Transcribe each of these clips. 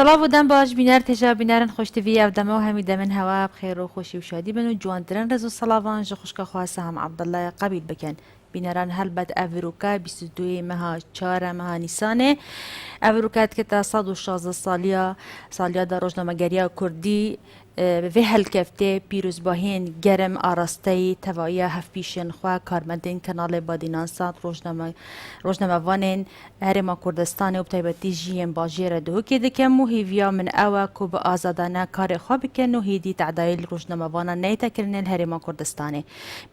سلااو دەم باش بینەر تێژا بینەرن خۆشتوی ئەو دەمەوە هەمی دەمن هەوا بخێر و خۆشی و شادی بن و جوانترن ڕێز و سەلاوان ژە خوشکە خواسە هەم عەبدەڵڵای قەبیل بکەن بینەران هەلبەت ئەڤروکا 22 مەها 4 مەها نیسانێ ئەڤروکات کە تا 116 ساڵیا دا ڕۆژنامەگەریە کوردی vê helkeftê pîrozbahiyên germ arasteyî tevaiya hevpîşên xwe karmendên Kanalê Badînan Sat rojnamevanên Herêma Kurdistanê û bi taybetî jî yên bajêr re dihokê dikin û hêviya min ew e ku bi azadane karê xwe bikin û hêdî tehdayê li rojnamevanan neytekirinê li Herêma Kurdistanê.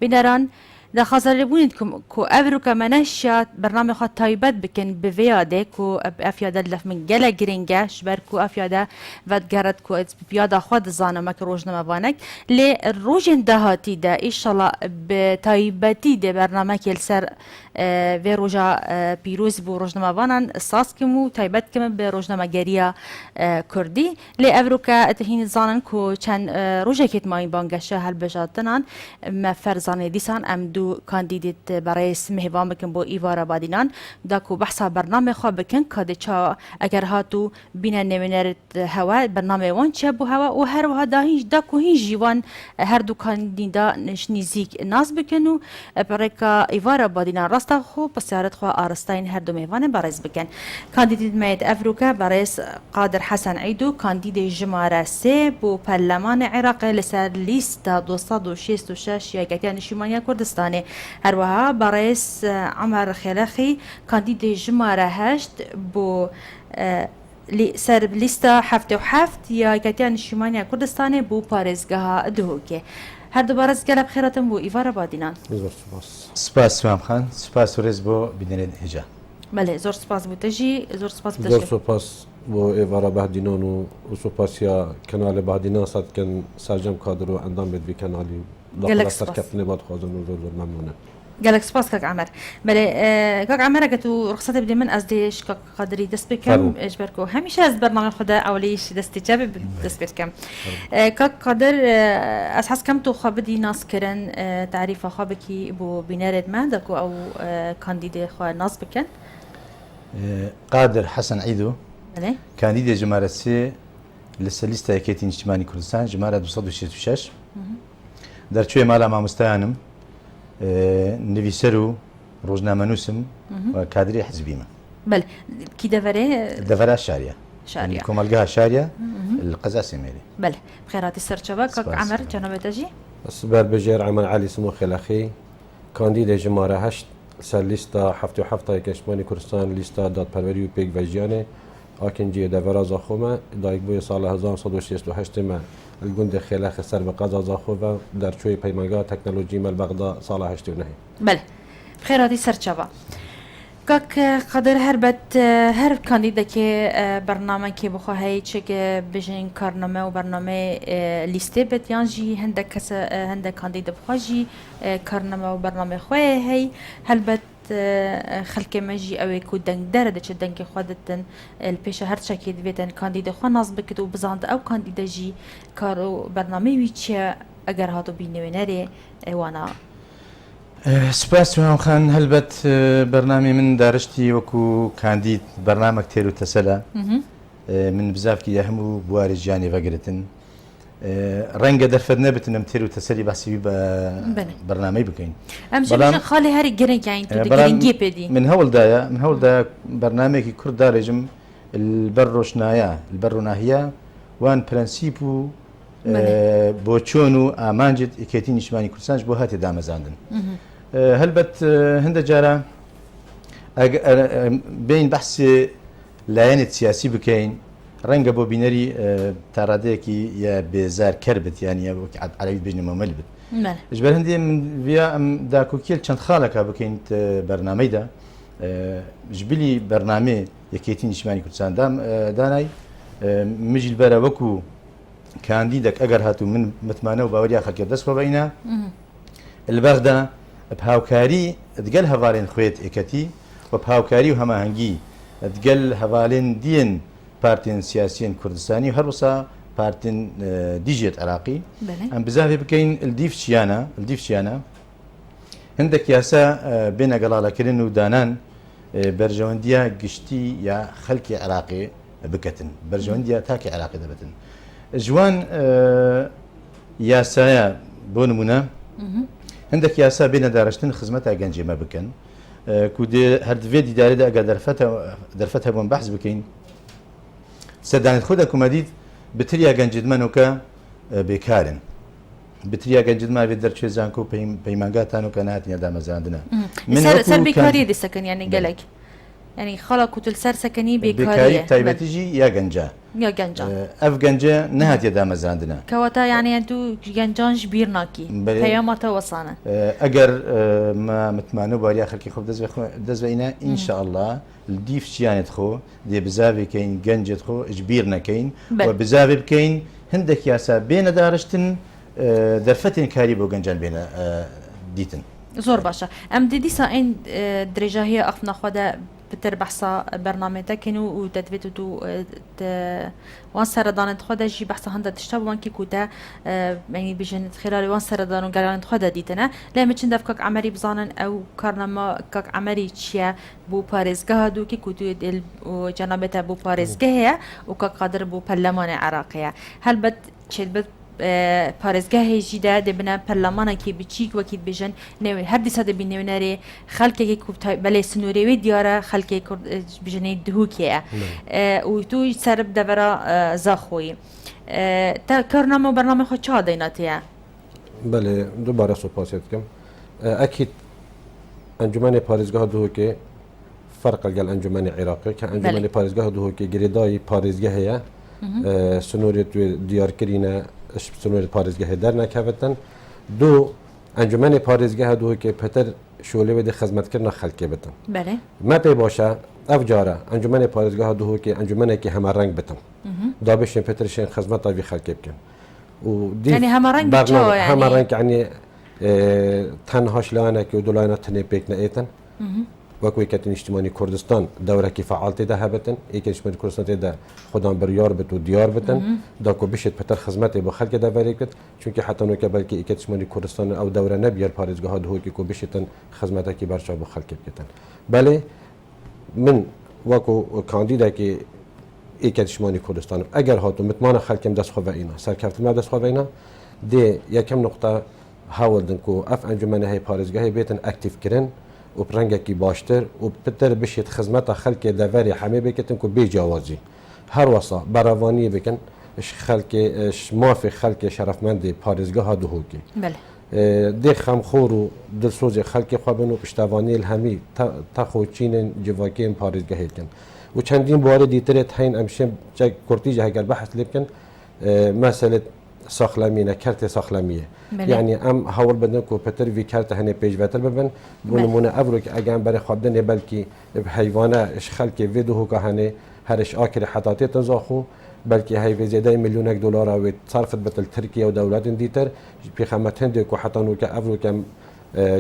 Bîneran دخازربونید کو افریقا منشات برنامه خود تایبت بکن به ویاده کو افیاده لف من گله گرینگه شبر کو افیاده ود گرد کو بیاده خود زانم که روزنامه وانک لی روزن دهاتی ده ایشالا به تایبتی ده برنامه کل سر و روزا پیروز بو روزنامه وانن ساز کمو تایبت کم به روزنامه گریا کردی لی افریقا اتهین زانن کو چند روزا کت ماین بانگشه هل بجاتنان مفرزانه دیسان ام دو کاندیدیت برای مهوان بکن با ایوارا بادینان داکو بحثا برنامه خواه بکن که چا اگر هاتو بین نمینرت هوا برنامه وان چه بو هوا و هر وها داکو هین جیوان هر دو کاندیدا نشنیزیک ناز بکن و برای که ایوارا بادینان راستا خو پسیارت خواه آرستاین هر دو مهوان برایز بکن کاندیدیت مید افروکا برایز قادر حسن عیدو کاندید جماره 3 بو پرلمان عراق لسر لیست 266 یاکتی نشیمانی کردستان هروها برئیس عمر خلاقی کاندید جماره 8 بو سر لیستا 77 یا کتیان شمالی کردستان بو پارێزگەها دهوکێ هەر دووبارە گەلە بخێرەتم بۆ ئیڤارە بادینان سپاس سوام خان سپاس و ڕێز بۆ بینێرێت هێجا بەڵێ زۆر سپاس بوتەژی زۆر سپاس زۆر سپاس بۆ ئێڤارە بەهدینان و سوپاسیا کەنالە بەهدینان ساتکەن سەرجەم کادر و ئەندام بێت بی کەنالی سەرکەوتنێ بادخوازن و زۆر زۆر مەمنونە قالك سباس كاك عمر بلي كاك عمر قالتو رخصتي بدي من ازديش كاك قدري دست بكم اجبركو هميشه از برنامج خدا اوليش دست جاب دست بكم كاك قدر اساس كم تو خبدي ناس كرن تعريف خابكي بو بنارد ما دكو او كانديد خو ناس بكن قادر حسن عيدو بلي كانديد جمارة سي لسه يكيتين اجتماعي كردستان جمارة 266 درچوي مالا مامستانم نویسەر و ڕۆژنامەنووسم و کادری حزبیمە بەڵێ کی دەڤەرە شاریە کۆمەلگا شاریە القەزا سێمێری بەڵێ بخێراتی سەرچەوە کاک عەمەر جەنابەتەژی بربەژێر عەمەر عەلی سمو خێلاخی کاندیدێ ژمارە 8 سەر لیستا 77 یەکەشمانی کوردستان لیستا دادپەروەری و پێکڤەژیانێ ئاکەنجیە دەڤەرە زاخۆمە دایک بووە ساڵە 1968 مە الجند خلاخ سر بقضاء زاخوفا در شوي بيمانجا تكنولوجي مال بغداد صالح هشتونهي بله بخير هذه سرچوا كاك قدر هربت هر كانديدا كي برنامج كي بخو هي تشك بجين كارنامه و برنامه ليستي بت يانجي هندك كانديدا بخوجي كارنامه و برنامه خو هي هلبت خلق مجي او يكون دنگ داره ده چه دنگ خودتن البيشه هر شكل بيتن كانديدا خو ناس بكتو بزاند او كانديدا جي كارو برنامه ويتشا اگر هاتو بينوينري وانا سپاس وام خان هەلبەت بەرنامی من دارشتی وەکو کاندید بەرنامە تێر و تەسەلە من بزافکی هەموو بواری ژیانی بەگرتن ڕەنگە دەرفەت نەبتنم تێر و تەسەلی باسی بە بەرنامەی بکەین خاڵی هەری گرنگی پێدی من هەوڵدایە بەرنامێکی کورد داڕێژم بەر ڕۆشنایە بەر ڕووناهیە وان پرەنسیپ و بۆ چۆن و ئامانجت یەکێتی نیشتمانی کوردستانش بۆ هاتێ دامەزاندن هەلبەت هەندە جارە بین بەحسێ لایەنێت سیاسی بکەین ڕەنگە بۆ بینەری تا ڕادەیەکی یا بێزار کەر بێت یانە عەرەبیت بێژنە مەمەل بێت ژبەر هەندێ من ڤیا ئەم داکۆکیل چەند خاڵێکا بکەین بەرنامەیدا ژبلی بەرنامێ یەکێتی نیشتمانی کوردستان دانای مژیل بەرە وەکو کاندیدك اگر هاتو من متمانه و باوریا خلق دەست خۆ بەینە البەغدا بهاوکاری دگەل هەڤارێن خوێت ئێکەتی و بهاوکاری و هەماهەنگی دگەل هەڤالێن دیێن پارتین سیاسیین کوردستانی و هەروەسا پارتین دیژێت عراقی ئەم بزافێ بکەین الدیفچیانە هەندێک یاسا بێنە گەڵاڵەکردن و دانان بەرژەوەندیە گشتی یا خەڵکی عراقی بكتن برجونديا تاكي عراقي دبتن جوان ياسايا بونمونا عندك ياسا بين دارشتن خدمتها جنجي ما بكن كودي هرد فيدي داري دا اگه درفتها بون بحث بكين سدانت خودها كوماديد بتريا جنجد منوكا بكارن بتريا جنجد ما بيدر شي زانكو بيمانغاتانو كانت يدا مزاندنا سر بكاري دي سكن يعني قالك يعني خلق وتلسر سكني بكاري تايبتيجي يا جنجا يا جنجا اف جنجا نهات يدا مزاندنا كواتا يعني انتو جنجان جبير ناكي هياماتا وصانا اگر ما متمانو باري اخر كي خب دزوينا ان شاء الله الديف شيانت خو دي بزافي كاين جنجت خو جبيرنا كاين وبزافي بكاين هندك ياسا بين دارشتن درفتن كاري بو جنجان بين ديتن زور باشا ام دي ساين درجه هي افنا خدا بتر بحثا برنامجك كانوا وتدفيتو تو وان سردان خدا جي بحثا هندا تشتاب وان كي كوتا يعني بجن خلال وان سردان وقالان خدا ديتنا لا متشن دفكك عمري بزانن او كارنما كك عمري تشيا بو باريزغا دو كي كوتو دل جنابتا بو باريزغا وكك قادر بو برلمان عراقيه هل بد چد بد پارێزگاهی جیدا دەبنە پەرلەمانێکی بچیک وەکی بێژن نێوێن هەر دیسا دەبی نێونەرێ خەڵکێکی بەلێ سنوورێوێ دیارە خەڵکی بژنەی دهوکەیە و توی سەرب دەبەرە زاخۆی تا کارنامە و بەرنامە خۆ چا دەیناتەیە بله دوباره سوپاسیت کم اكيد انجمن پارێزگاه دهوکێ فرق قال انجمن عراقي كان انجمن پارێزگاه دهوکێ گریدای پارێزگاهەیە سنوورێت دیارکرینە سنوورێت پارێزگاهێ دەرنەکەوێتن دو انجمن پارێزگاه دهوکێ پەتەر شۆلێوێ دە خزمەتکردنە خەڵکێ بتن ما پێی باشە ئەف جارە انجمن پارێزگاه دهوکێ انجمنێکی هەمەڕەنگ بتن دا بشێن پێترشێن خزمەتاوی خەڵکێ بکەن و يعني هەمەڕەنگ هەمەڕەنگ يعني تەنهاش لایەنێکی و دوولایەنە تنێ پێک نەئێتن وەکوی کەتن نیشتیمانی کوردستان دەورێکی فعال تێدا هەبێتن ئیکە نیشتیمانی کوردستان تێدا خۆدان بڕیار بێت و دیار بتن داکۆ بشێت پەتەر خزمەتێ بۆ خەڵکێ دەڤەرێ کرد چونکە حتەنۆکە بەلکی ئیکە نیشتیمانی کوردستان ئەو دەورە نەبیار پارێزگاها دهوکی کۆ بشێتن خزمەتێکی بەرچاو بۆ خەڵکێ بکەتن بەڵێ من وەکو کاندیدێکی ئیکە نیشتیمانی کوردستان ئەگەر هاتوو متمانە خەڵکێم دەستخۆڤەئینە سەرکەوتنما دەستخۆڤەئینە دێ یەکەم نقطە هاوڵدن کو ئەف ئەنجومەنە هەیە پارێزگاهی بێتن ئەکتیڤکردن و پرنگکی باشتر و پتر بشید خدمت خلک دوری همه بکتن که بی جوازی هر واسه براوانی بکن خلک مافی خلک شرفمند پارێزگاه دهوکی بله دی خمخور و دلسوز خلک خوابن و پشتوانی الهمی تخوچین جواکین پارێزگاه کن و چندین بار دیتره هین امشم جای کورتیج هگر بحث لبکن مسئله ساخلامینه کرت ساخلامیه یعنی ام حول بدن کو پتر وی کرت هنه پیج وتر ببن بونمونه ابرو که اگه برای خوابدن بلکی حیوانه اش خلک ویدو که هنه هرش آکر حتاتی تزاخو بلکی هی زیاده میلیون دلار او صرفت بتل ترکیه و دولت دیتر پیغمت هند کو حتی نو که ابرو که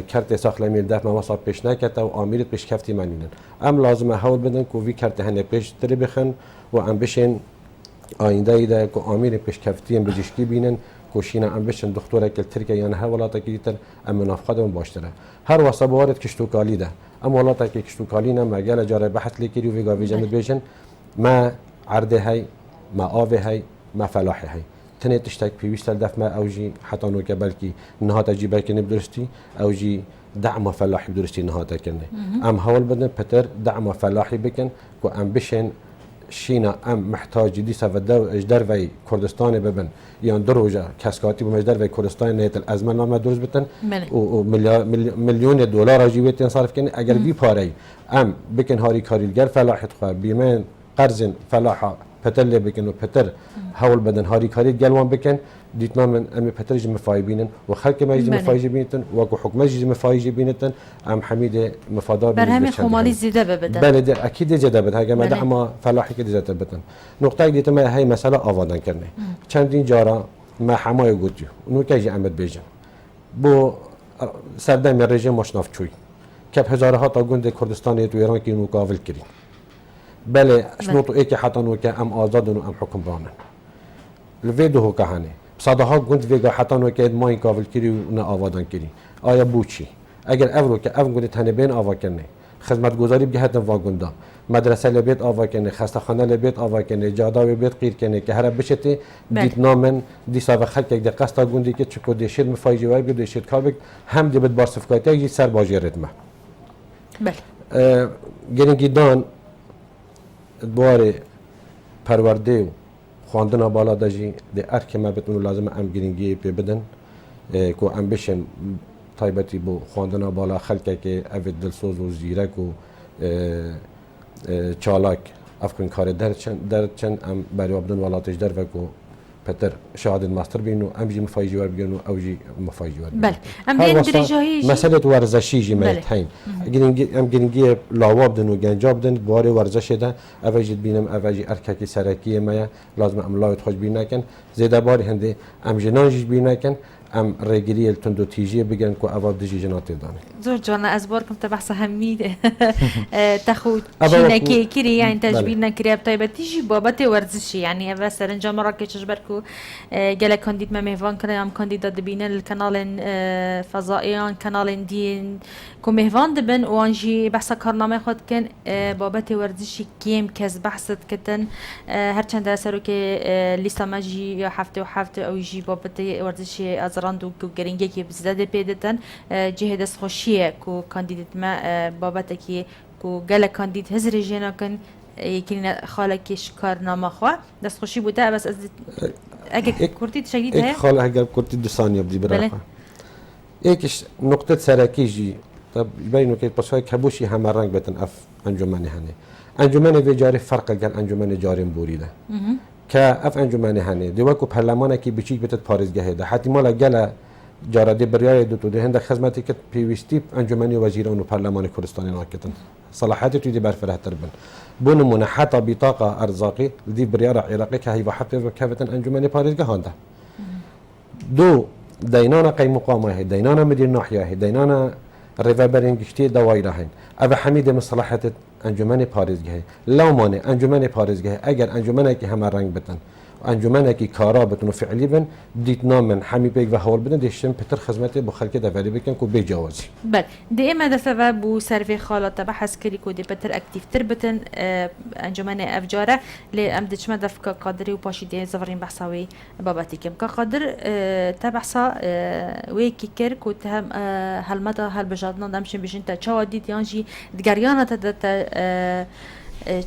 کرت ساخلامی ده مواسط پیش نکرد و آمیرت پیش کفتی منینن ام لازمه حول بدن کو وی کرت هنه پیش تری بخن و ام بشین آینده ایده که آمیر پیشکفتی بجشکی بینن کوشینا ام بشن دکتر که ترکیه یعنی هر ولاتا که دیتر ام منافقت باشتره هر واسه بوارد کشتوکالی ده ام ولاتا که کشتوکالی نه مگل جاره بحث لیکری و ویگا ویژن بیشن ما عرضه های ما آوه های ما فلاح های تنه تشتک پیوست دف ما اوجی حتی نو که بلکی نهات جیبه کنه بدرستی اوجی دعم فلاحی بدرستی نهات کنه ام حول بدن پتر دعم فلاحی بکن که ام بشن شینا ام محتاج دی سفد اجدر وی کردستان ببن یان دروجا کسکاتی به مجدر وی کردستان نیت الازمه نامه درست بتن و میلیون دلار جیبت صرف کنه اگر بی پاره ام بکن هاری کاریلگر فلاحت خو بیمن قرض فلاح پتل بکن و پتر حول بدن هاری کاری گلوان بکن دیتنا من ام پترج مفایبینن و خلق مجد مفایبینتن و حکومت مجد مفایبینتن ام حمید مفادار برهم خمالی زیده بدن بله اكيد زیده بدن اگه مده اما فلاحی که زیده بدن نقطه دیگه ما هی مسئله آوادن کرده چندین جارا ما حمای گوجو اونو که جی امد بیجن بو سردم رژیم مشناف چوی که هزارها تا گوند کردستان تو ایران که مقابل کردن بله شنوطو ای که حتی نو که ام آزادن و ام حکم رانن الویدو که هنه صداها گوند ویگا حتی نو که ما این قابل کری و نه آوادن کری آیا بو چی اگر افرو که اف گوند تنه بین آوا کنه خدمت گذاری بگه هتن واگوندا مدرسه لبيت آوا کنه خستخانه لبيت آوا کنه جادا لبيت قیر کنه که هر بشته دیت نامن دی ساو خلک یک قستا گوندی که چکو دیشید مفایجی وای بود دیشید کابک هم دی بد بارسفکایت یک سر باجی ردمه بله گرینگی دان دواره پرورده و خواندن بالا داشی دی ارک ما بتونو لازم ام گرینگی پی بدن کو ام بشن تایبتی بو خواندن بالا خلک که اوید دلسوز و زیرک و چالاک افکن کار درچن ام برای بدن ولاتش در وکو پتر شهادت ماستر بینو ام جی مفایجی ور بگیرن او جی مفایجی ور بله ام دین درجه‌ای مسئله ورزشی جی مهتین ام گرینگی لاواب دن و گنجاب دن باره ورزش ده اوجی بینم اوجی ارککی سرکی ما لازم ام لایت خوش بینه کن زیاده باری هنده ام جناجی بینه کن ام رگیری التندو تیجی بگن کو اواب دجی جنات دانه زور جوانا از بار كنت بحث همي تاخو شينا كيري يعني تجبيرنا كرياب طيبة تيجي بابتي ورزشي يعني بس رنجا مرة كيش بركو جالا كانديد ما مهفان كنا عم كانديدا دبينا الكنال فضائيان كنال دين كو مهفان دبن وانجي بحث كارنامه خود كان بابتي ورزشي كيم كز بحثت كتن هر چند سرو كي لسا ماجي هفته وهفته او يجي بابتي ورزشي ازراندو كو گرینگی که بزده پیدتن جهه دست خوشیه کو کاندیدت ما بابتکی کو گله کاندید هزر جینا کن یکی خاله کش کارنامه خوا دست خوشی بوده بس از اگه کرتی شدید هست خاله اگر کرتی 2 ثانیه بدی برای یکیش نقطه سرکی جی طب بینو که پسای کبوشی همه رنگ بتن اف انجمن هنه انجمن وی جاری فرق گل انجمن جاریم بوریده که اف انجمن هنه دیوا کو پارلمان کی بچیک بتت پارزگاه ده حتی مال گله جارده بریای دو تو ده هند خدمتی که پیوستی انجمنی وزیران و پارلمان کردستان ناکتن صلاحیت تو دی برفره تربن بونمونه حتی بطاقه ارزاقی دی بریار عراقی که هی وحبت و کفتن انجمنی پارزگاه هنده دو دینانا قیم مقامه دینانا مدیر ناحیه دینانا ریوبرینگ کشتی دوایی راهن او حمید مصلحت انجمن پارزگاه لو مانه انجمن پارزگاه اگر انجمنه که همه رنگ بتن انجمنه که کارا بتن و فعلی بن دیت نامن حمی بیگ و حوال بدن دیشتن پتر خدمت با خلک دفری بکن کو بجوازی بله دائما دفعه بو سروی خالات بحث کری کو دی پتر اکتیف تر بتن انجمن افجاره لی ام دچما دفکا قادری و پاشی دی زفرین بحثاوی بابتی کم که قادر تبحثا وی کی کر کو تهم هلمتا هل بجادنا دمشن بجن تا چا دیت یانجی دگریانا تا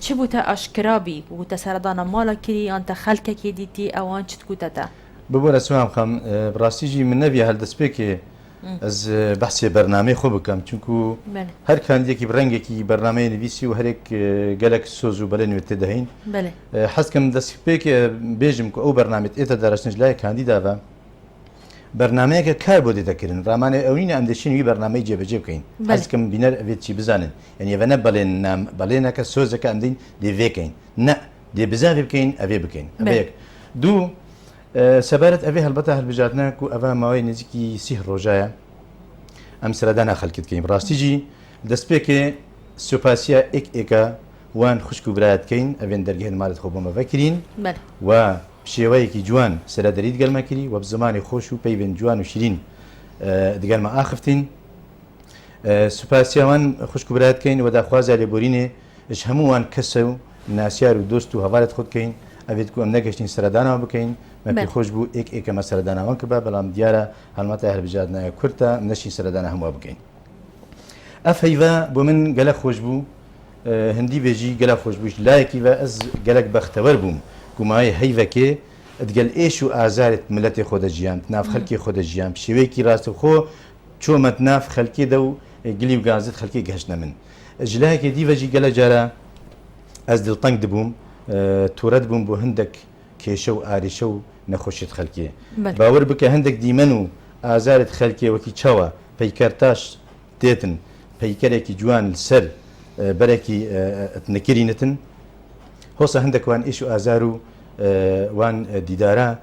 چه بوده اشکرابی بوده سردان مالا کری آن تا خلک کی دیتی اوان چت کوته تا ببور اسمام خم براستیجی من نبی هل دست که از بحث برنامه خوب کم چونکو هر کاندی کی برنگی کی برنامه نویسی و هر یک گلک سوزو بله نویته دهین بله حس کم دست که بیجم که او برنامه ایت درشنش لای کاندیدا و برنامه که کار بوده تکرین رامان اونین اندشین وی برنامه جبجه بکین حس کم بینر اوید چی بزنن یعنی و نه بلین که سوزه که اندین دی وکین نه دی بزاف بکین اوی بکین اوی دو سبارت اوی هلبته هلبجاتنا کو اوه ماوی نزیکی سیه روجایا ام سردانا خلقت کیم راستیجی دست که سوپاسیا ایکا وان خوشکو برایت کین اوین درگه مالت خوبم وکرین و شیوهی که جوان سردارید گرم کری و بزمانی خوش و پیوند جوان و شیرین دیگر ما آخفتین سپاسیا وان خوشکو برایت کین و داخوازه لبورینه اش هموان کسو ناسیار و دوست و حوالت خود کین اوید کو ام نگشتین سردانا بکین ما خوش بو ایک ما سردانا وان کبا بلام دیاره حلمت اهل بجادنا کرتا نشی سردانا هم بکین اف هیوا بو من گله خوش بو هندی بيجي قال خوش بوش لايكي واز قالك بختبر بوم كماي هيفكي تقال ايش ازارت ملتي خود جيام تناف خلكي خود جيام شويكي راس خو شو ما تناف خلكي دو قلي وغازت خلكي قهشنا من جلاكي دي بيجي قال جرا از دل طنق دبوم تورد بوم بو هندك كيشو اريشو نخوشت خلكي باور بك هندك ديمنو ازارت خلكي وكي تشوا بيكرتاش تيتن بيكركي جوان السر بركي اتنكرينتن هوسا هندك وان ايشو ازارو وان ديدارا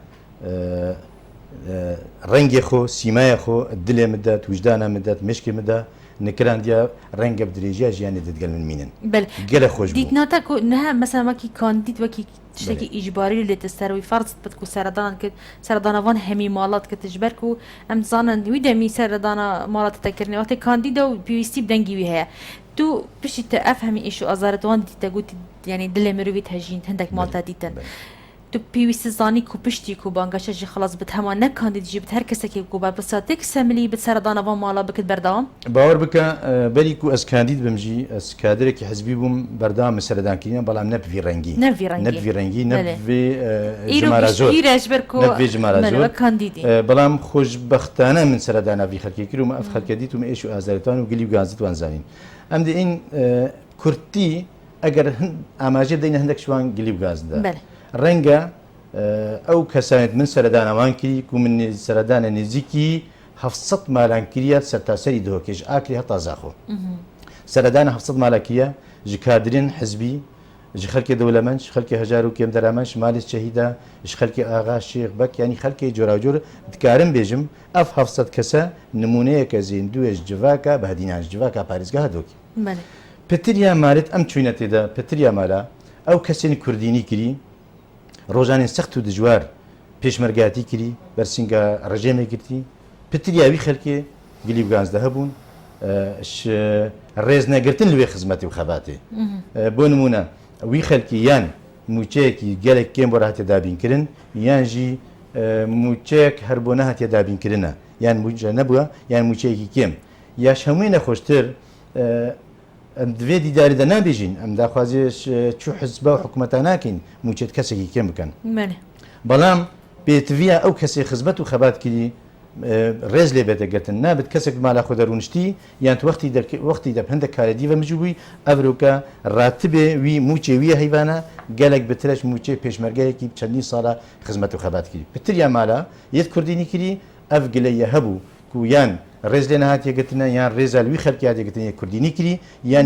رنگي خو سيماي خو الدل مدات وجدانا مدات مشكي مدا نکران دیا رنگ بدریجی جیانی دادگل من مینن بله گله خوش دیت بود ناتا کو نه مثلا ما کی کاندید و کی بله. تشتكي اجباري اللي تستروي فرض بدكو سردان كت سردان فان همي مالات كتجبركو ام زانن ويدمي سردان مالات تذكرني وقت كانديدا وبي سي بدنجي ويها تو بشي تفهمي ايشو ازارت وان دي تقولي يعني دل مرويت هجين هندك مالتا ديتن تو بيويس زاني كو بشتي كو بانگاشا جي خلاص بتهما نكانديد جي بتهر كسكي كو بساتك سملي بتسردان فان مالا بكت بردام باور بکە بەریکو ئەس کاندید بمژی ئەس کادرێکی حزبی بووم بەردام سەردانکردن بەڵام نەبوی ڕەنگی نەبوی ڕەنگی نەبوی ايرو ژمارە زۆر ايرش بركو نەبوی ژمارە زۆر كانديدي بەڵام خۆشبەختانە من سەرداناوی خەڵکی کردم ئەف خەڵکە دیتم ئێش و ئازارەتوان و گلی و گازتوان زانین ئەم دە این کورتی ئەگەر ئاماژە دەینە هەندێک شوان گلی و گازدا ڕەنگە ئەو کەسانێت من سەردانەوان کردی و من سەردانە نزیکی 700 مالان کریە سەرتاسەری دۆکێژ ئاکری هەتا زاخۆ سەردانە 700 مالەکیە ji کادرین حزبی ji خەلکی دەوڵەمەند خەلکی هەژار و کێم دەرامەند شمالی شەهیدا ji خەلکی ئاغا شێخ بەک ینی خەلکی جۆراوجۆر دکارم بێژم ئەف 700 کەسە نمونەیەکە زیندوێش جڤاکە بە هەدینان جڤاکە پارێزگا هەدۆکی پتریا مالێت ئەم چوینە تێدا پتریا مالە ئەو کەسێنی کوردینی کردی ڕۆژانێ سەخت و دژوار پێشمەرگاتی کردی بەرسینگە ڕژێمێ گرتی پتریاوی خەلکێ گلی و گانزدە هەبوون ڕێز نەگرتن لێ خزمەتی و خەباتێ بۆ نمونە وی خەلکی یان موچەیەکی گەلێک کێم بۆ هاتێ دابینکردن یانژی موچەیەک هەر بۆ نەهاتێ دابینکردنە یان موچە نەبووە یان موچەیەکی کێم یاش هەمووی نەخۆشتر دوێ دیداریدا نابێژین ئەم داخوازیێش چوو حزبە و حکوومەتە ناکەین موچێت کەسێکی کێم بکەن بەڵام بێتڤە ئەو کەسێ خزمەت و خەبات کردی ڕێز لێ بێتەگەتن نابێت کەسێک مالا خۆ دەڕونشتی یان وەختی دەب هەندێک کارەدیڤە مجبووی ئەڤروکە ڕاتبێ وی موچێ ویە هەیوانە گەلێک بترش موچێ پێشمەرگەیەکی چەندین ساڵە خزمەت و خەبات کردی پتریا مالا یەت کوردینی کردی ئەف گلەیە هەبوو کو یان ڕێز لێ نهاتێگەتنە یان ڕێزالوی خەلکی یادێگەتنی کوردینی کردی یان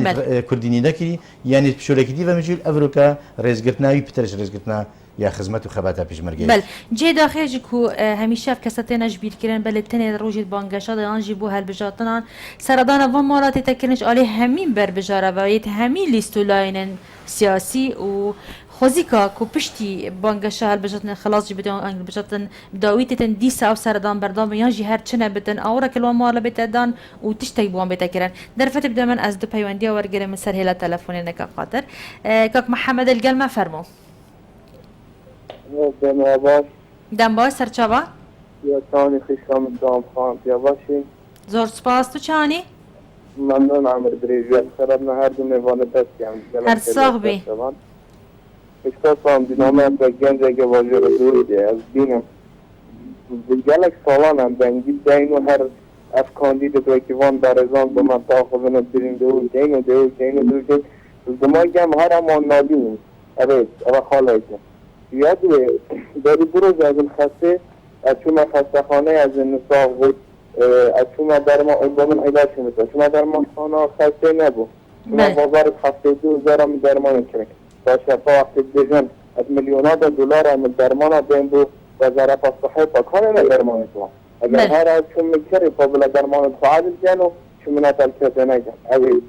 کوردینی نەکردی یانی پشۆلێکی دیڤە مجول ئەڤروکە ڕێزگرتناوی پترش ڕێزگرتنا یا خزمەت و خەباتە پێشمەرگەی بەل جێدا خێژی و هەمیشە کەسە تێنە ژبیرکردن بەلێ تەنێ ڕۆژیت بانگەشە دەیانژی بۆ هەلبژاتنان سەردانە بۆ ماڵاتی تەکردنش ئاڵێ هەمین بربژارەوەیت هەمی لیست و لاینن سیاسی و خۆزیکا و پشتی بانگەشە هەلبژاتن خلاصی بدەن ئەنگبژاتن بداویتتن دیسا ئەو سەردان بەردام یانژی هەر چنە بتن ئەوڕەکەلوان ماڵە بێتەدان و تشتێک بووان بێتەکردن دەرفەت بدە من ئەس دو پەیوەندی وەرگرە من سەر هێلا تەلەفۆنێنەکە قاتر کاک محەممەد الگەلمە فەرمۆ دەم باش سەرچاوە یاانی خیشام دام خان پیاواشی زۆر سپاس تو چانی ممنون عمر درێژێت خەرابنە هەردوو میێوانە دەستیان هەر ساغ بێ ئێستاسام دینامەت بە گەنجێکە واژێرە دووری ئەس بینم gelek salan em dengî deyn û her ev kandîdekî van berezan bi me taxivin birîn de deyn û deyn dima gem her eman nabînin evet eva xaleke ya duê derî biroj ez xestê ez çûme xestexaneyê ez nisa bû ez çûme derman min ilaçê min çûme dermanxana xestê nebû çûme bazarê xestê dû zera min dermanê kirin başefa wextê dibêjin ez milyona de dolar min dermana bên bû وزارة الصحة فكان درمان تو اگر هر از چون میکردی قبل درمان تو عادل جانو شو من اتلقى نجا اوي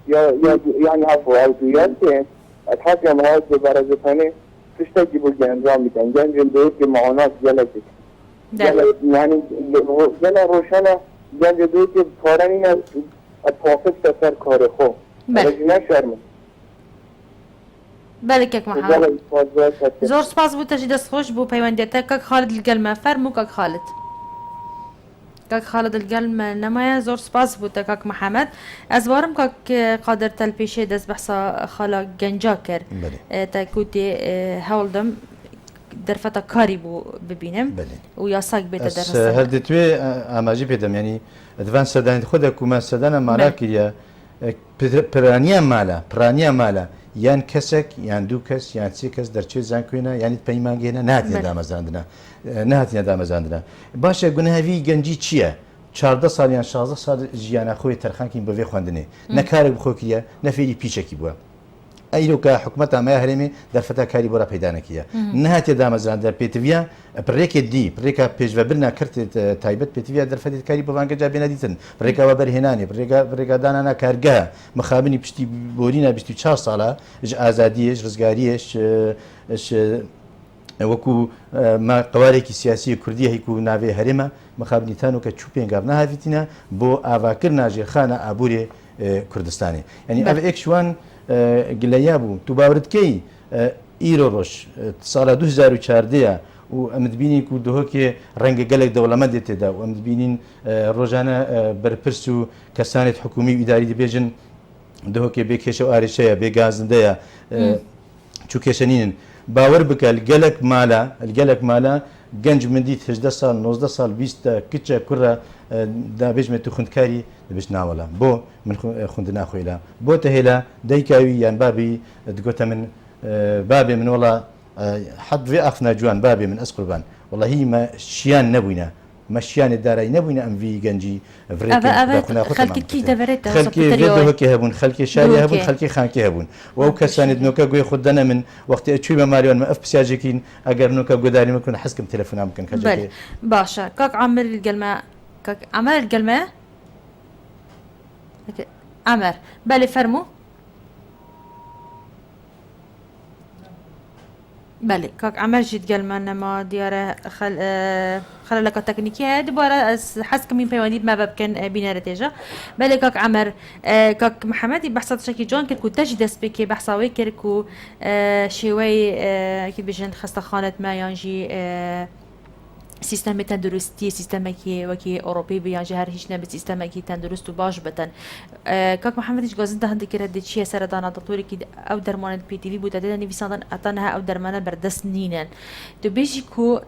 يا يعني عفوا او دوياتي اتحكي مع هذا برزه ثاني تشتكي بالجنزام كان جنزام دوت معونات جلسه يعني جل روشنا جنزام دوت فوراني اتوافق تسر کار خو رجنا شرم بله کاک محمد زۆر سپاس بوو تەژی دەستخۆش بوو پەیوەندێتە کاک خالد الگەلمە فەرموو کاک خالد الگەلمە نەمایە زۆر سپاس بوو تە کاک محەممەد ئەزوارم کاک قادر تەلپێشێ دەست بەحسا خالا گەنجا کرد تەکوتێ هەوڵدەم دەرفەتە کاری بوو ببینم و یاساک بێتە دەرس هەر دەتوێ ئاماژی پێدەم ینی ئەدڤان سەردانی خۆ دەکومە سەردانە مالا کردە پرانیە مالە یان کەسێک یان دوو کەس یان سێ کەس دەرچێت زانکوێنە یانیت پەیمانگەێنە نهاتیە دامەزاندنە باشە گوناهاوی گەنجی چییە؟ 14 ساڵ یان 16 ساڵ ژیانە خۆی تەرخانکین بەvێ خوێندنێ نەکارێک بخۆکیە نەفێری پیچێکی بووە ئەیرۆکە حکوومەتە ئەمە هەرێمی دەرفەتە کاری بۆرە پەیدانەکیە نهاتێ دامەزران دەر پێتویە پرێکێ دی پرێکە پێشڤەبرنا کردێت تایبەت پێتویە دەرفەتی کاری بۆوانگەجا بێنە دیتن پرێکەوە بەرهێنانی ڕێگادانانە کارگە مخابنی پشتی بۆرینە 24 ساڵە ئازادیش ڕزگاریش وەکو قوارێکی سیاسی کوردی هەیکو و ناوێ هەرێمە مخابنیتان و کە چوو پێنگار ناهاویتینە بۆ ئاواکردنا ژێرخانە ئابوورێ کوردستانی ینی ئەو ئێکشوان گلەیا بوو تو باورتکەی ئیرۆ ڕۆژ ساڵە 2014 و ئەمدبینی و دهۆکێ ڕەنگە گەلێک دەوڵەمەندێت تێدا و ئەمدبینین ڕۆژانە بەرپرس و کەسانێت حکومی و ئیداری دەبێژن دهۆکێ بێ کێشە و ئارێشەیە بێ گازندەیە چووکێشەنینن باوەڕ بکە گەلک مالە گەنج مندیت 18 سال 19 سال 20 کچە کوڕە دابێژمێت و خوندکاری دەبێت ناوەڵە بۆ من خوند ناخۆیلا بۆ تەهێلا دایکاوی یان بابی دگوتە من بابێ من وڵا حەدێ ئەفنا جوان بابێ من ئەس قوربان وڵا هی مەشیان نەبووینە مەشیانێ دارایی نەبووینە ئەمڤی گەنجی خەلکی هەبوون خەلکی شاری هەبوون خەلکی خانکی هەبوون و کەسانێت نۆکە گوێ خود دەنە من وەختی ئەچووی بە ماریۆن ئەف پرسیاژێکین ئەگەر نۆکە گۆداری مەکەن حەزکم تەلەفۆنام بکەن کە باشە کاک عامر الگەلمە عامر بەڵێ فەرموو بله کاک عمر جد گلمان نما دیاره خلالك تكنيكية دبارة حس كمين بيوانيد ما ببكن بينار تيجا بله کاک عمر کاک محمدی بحثات شکی جان کرد کو تجدس بکی بحثاوی کرد کو شوی کی بجند خسته خانت ما یانجی سیستم تندرستی سیستم کی وکی اروپی بیان جهر هیچ نبی سیستم کی تندرست و باش بتن کاک محمدی گازن ده هندی کرد چیه سردان دکتری کی او درمان پی تی وی بود دادن نویساندن اتنها او درمان بردست نینن تو بیشی کو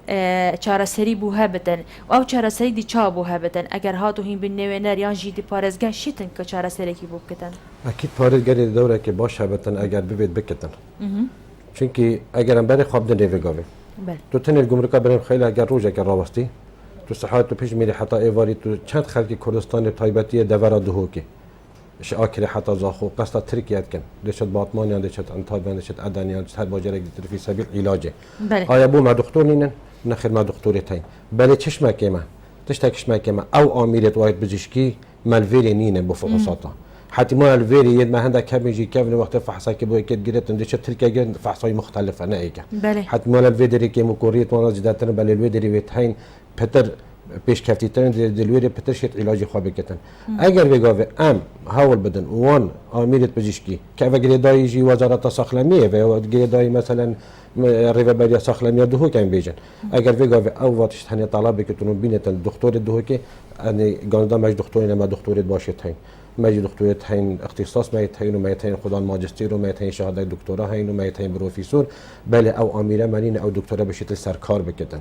چاره سری بوها بتن او چاره سری دی چا بوها بتن اگر هاتو هین بین نوینر یا جی دی پارزگان شیتن که چاره سری کی بو بکتن اكيد پارزگاری دوره که باشه بتن اگر ببید بکتن چونکی اگرم بری خواب نویگاوی تو تنی الجمركا بریم خیلی اگر روزه که راوستی تو صحات تو پیش میری حتی ایواری تو چند خلقی کردستان تایبتی دورا دهوکی اش آکری حتی زاخو قصد ترکیه کن دشت باطمانیان دشت انتابیان دشت عدنیان دشت هر باجرک دیتر فی سبیل علاجه آیا بو مع دکتور نینن نخیر مع دکتوری تاین بله چشمه کیمه تشتکشمه کیمه او آمیرت واید بزشکی ملویری نینه بفقصاتا حتى ما الفيري يد ما عندك كم يجي كم وقت فحصا كبو كده جريت عندك تركيا فحصاي مختلفة أنا إيجا حتى ما الفيدري كي مكوريت وانا جداتنا بل الفيدري بيتهين بتر بيش كفتيتين دلويري بتر شيت علاجي خوابي كتن أجر بيجاوي أم هاول بدن وان أميرة بجيشكي كيف جريداي يجي وزارة الصخلمية في جريداي مثلا ريفا بديا صخلمية دهو كان بيجن أجر بيجاوي أو وقتش هني طلبي كتنو بينة الدكتور الدهو كي أنا قاندا مش دكتورين ما دكتور باشيتين ما يجي دكتورة هين اختصاص ما يتهين وما يتهين خدان ماجستير وما يتهين شهادة دكتوراه هين وما يتهين بروفيسور بل أو أميرة منين أو دكتورة بشيت السركار بكتن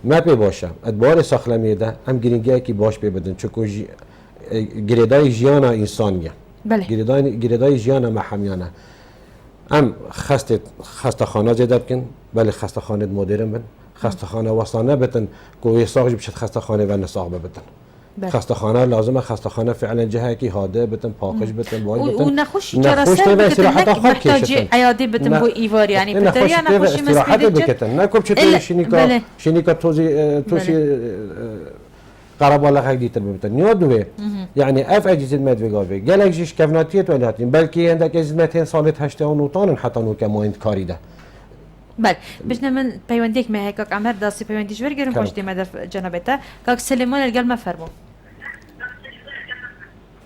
ما بيباشا أدبار ساخلمية ده أم جرينجاي كي باش بيبدن شكو جريداي جيانا إنسانية جريداي جيانا محميانا أم خست خانة زيادة بكن بل خست خانة مديرن بن خست خانة وصانة بتن كو يساق بشت خست خانة ونساق بتن خسته خانه لازمه خسته خانه فعلا جهه کی هاده بتن پاکش بتن وای بتن ونخوش جراسه بتن محتاج عیاده بتن بو ایوار یعنی بتر یا نخوش مسئله بکتن نکوب چطور شینیکا توشی قرب الله خیلی دیتر بتن نیادوه یعنی اف اجهزه مدوگاوی گلک جیش کفناتیت ولی هاتین بلکه عندك ازمتين سالت 89 حتی نو کماین کاری ده بله بجنا من پیوندیک ما هیک عمر داسی پیوندیش ورگرم خوش دی مدر جنابتا کاک سلیمان الگل ما فرمو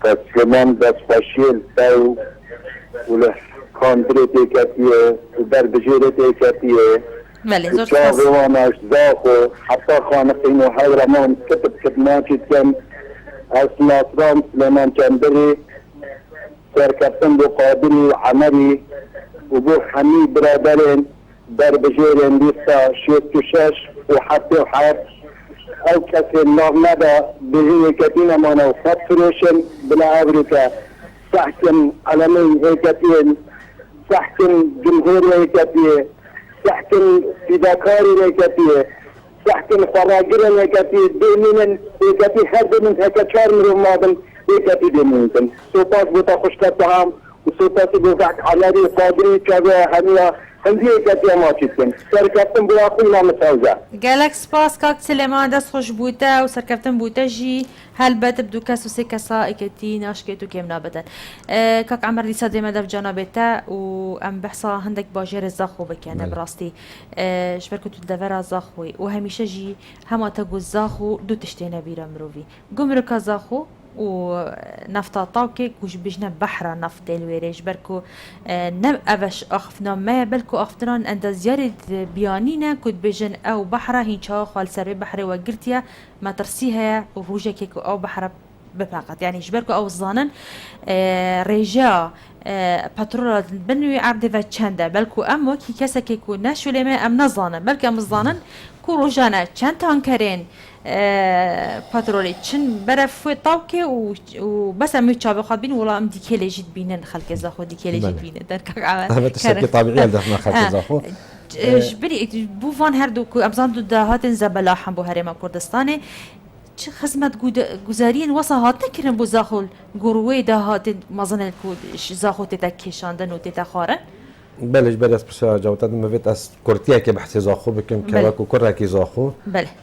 کاک سلیمان دست باشیل تاو وله کاندری تیکتیه در بجیره تیکتیه بله زور سپاس شاوانش زاخو حتی خانه قینو حیرمان کتب کتناچید کن از ناصران سلیمان کندری سرکفتن دو قادری عمری و بو حمی برادرین در بجير انديسا شيت شاش وحتى وحات او كسر نغمدا بجي كتينا مانا وفاتريشن بلا امريكا سحكم عالمي هيكتين سحكم جمهوري هيكتين سحكم فداكاري هيكتين سحكم فراجر هيكتين دينين هيكتين حد من هيكتشار من مادن هيكتين دينين سوباس بتا خشكا تهام وصوتاتي بوقعت على دي صادري كذا هنيا هندي كتيا ما كنتن سركتن بواقي ما متوزع قالك سباس كاك سليمان دست خوش بوتا و سركفتن بوتا جي هل بات بدو كاس و سي كاسا اكتي ناشكتو كيم نابتن كاك عمر دي صدي مدف جانبتا و ام بحصا هندك باجير الزاخو بكينا براستي شبركو تدفر الزاخوي و هميشه جي هما تقو الزاخو دو تشتينا بيرا مروفي قمركا زاخو و نفط طاوكي كوش بيجنا بحر نفط الويريج بركو نم أفش أخفنا ما بلكو أخفتنا عند زيارة بيانينا كود بيجن أو بحر هينشا خال سر بحر وقرتيا ما ترسيها وروجا كيكو أو بحر بفقط يعني جبركو أو الظانن رجاء باترول بنوي عبد فاتشاندا بلكو أم وكي كاسا كيكو ناشو لما أم نظانا بلكو أم الظانن كو روجانا چند تانكرين پاترولی چن برف طاوکه و بس هم میچابه خود بین ولی هم دیکله جد بینن خلق زاخو دیکله جد بینن در که هذا تشكي طبيعي دفنا خلق زاخو جبري بو فان هردو کو امزان دو دهات زبلاحم بو هرم کردستانه چه خدمت گزارین واسه هات نکردن بو زاخو گروه دهات مازن کو زاخو تتکشاندن و تتخارن بلش بدأت بسرعة جوتات مفيت أس كورتيا كبحث زاخو بكم كواكو كرة كي زاخو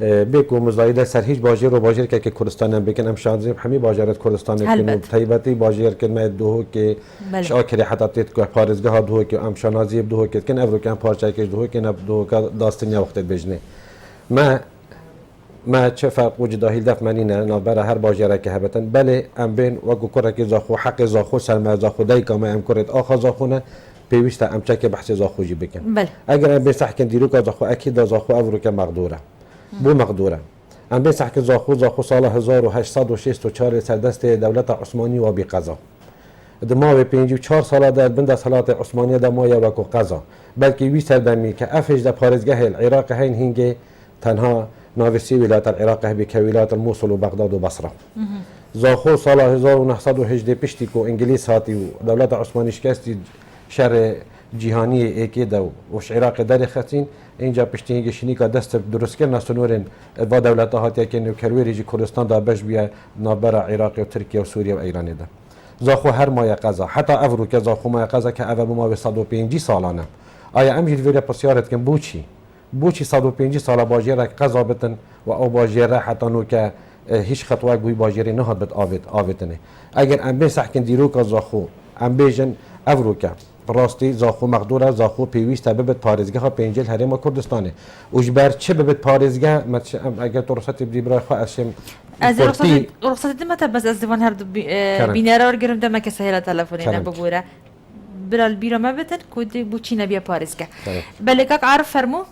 بيكو مزايدة سر هيج باجير وباجير كي كردستان بكن أم شانزي بحمي باجيرات كردستان كنو تايبتي باجير كلمة دوه كي شاكري حتى تيتكو بارزجها دوه كي أم شانازي بدوه كي كن أفرو كان بارشاي كي دوه كي نبدو كداستنيا وقت بجني ما چه فرق وجود هیل دف منینه نبره هر باجره که هبتن بله ام بین وگو کره که زاخو حق زاخو سلم زاخو دای کام ام کرد آخا زاخونه پیوسته ام چک بحث زاخو جی بکن بله اگر ام بین صح کن دیرو که زاخو اکید زاخو افرو که مقدوره بو مقدوره ام بین صح کن زاخو سال 1864 سر دست دولت عثمانی و بی قضا دماغ 54 سال در بند سالات عثمانی دمای وکو قضا بلکه وی سردمی که افج در پارزگاه العراق هین هنگ تنها ناوسی ولایت العراق هبی که ولایت الموصل و بغداد و بصره زاخو سال 1918 پشتی کو انگلیس هاتی و دولت عثمانی شکستی شر جهانی ایکی دو وش عراق داری خستین اینجا پشتی هنگی شنی که دست درست کردن سنورن و دولت هاتی که نوکروی جی کردستان دا بش بیا نابرا عراق و ترکیه و سوریه و ایران ده زاخو هر ماه قضا حتی افرو که زاخو ماه قضا که اول ما 105 سالانه آیا امجید ویره پسیارت کن بوچی 105 سال باجره قضا بتن و او باجره حتی نو که هیچ خطوه گوی باجره نهاد بت آویتنه اگر ام بین سحکن دیرو که زاخو ام بیجن افرو که راستی زاخو مقدوره زاخو پیوسته ببت پارزگاه پنجل حرم کردستانه اجبر چه ببت پارزگاه اگر تو رخصت بدی برای خواه اشم از رخصت متى بس از دیوان هر بیناره رو گرم دم که سهل تلفنی نببوره برال بیرا ما بتن کود بوچی نبیا پارزگاه بله کاک عارف فرمو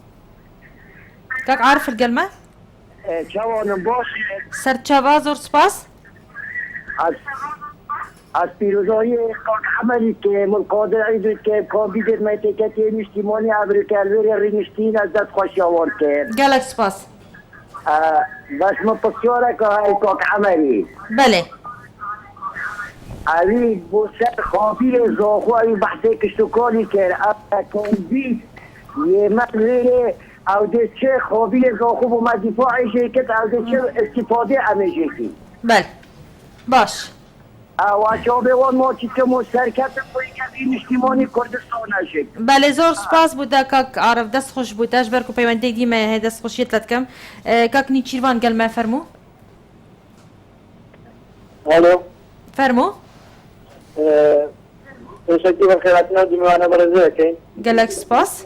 كاك عارف القلمة؟ جوانم باش سر چاواز سپاس از پیروزهای کاک عملی که ملقادر عیدوید که کابیدر میتکتی مشتیمانی ابریکالوری رینشتین از دست خوشی آورد که گلک سپاس بس ما پسیاره که های کاک عملی بله اوی بو سر خوابی زاخو اوی بحثه کشتوکانی که کنبی یه مقلره او ده چه خوابی زاخو و ما دفاعی شرکت او ده چه استفاده امیجه کی بله باش او اشابه وان ما چی که مشترکت باید که اجتماعی کردستان شد بله زور سپاس بوده کاک عارف دست خوش بودهش برکو پیونده دیمه دست خوشیت لدکم کاک نیچیروان گل ما فرمو الو فرمو تشكي بالخيراتنا ديما برزاكين قالك سباس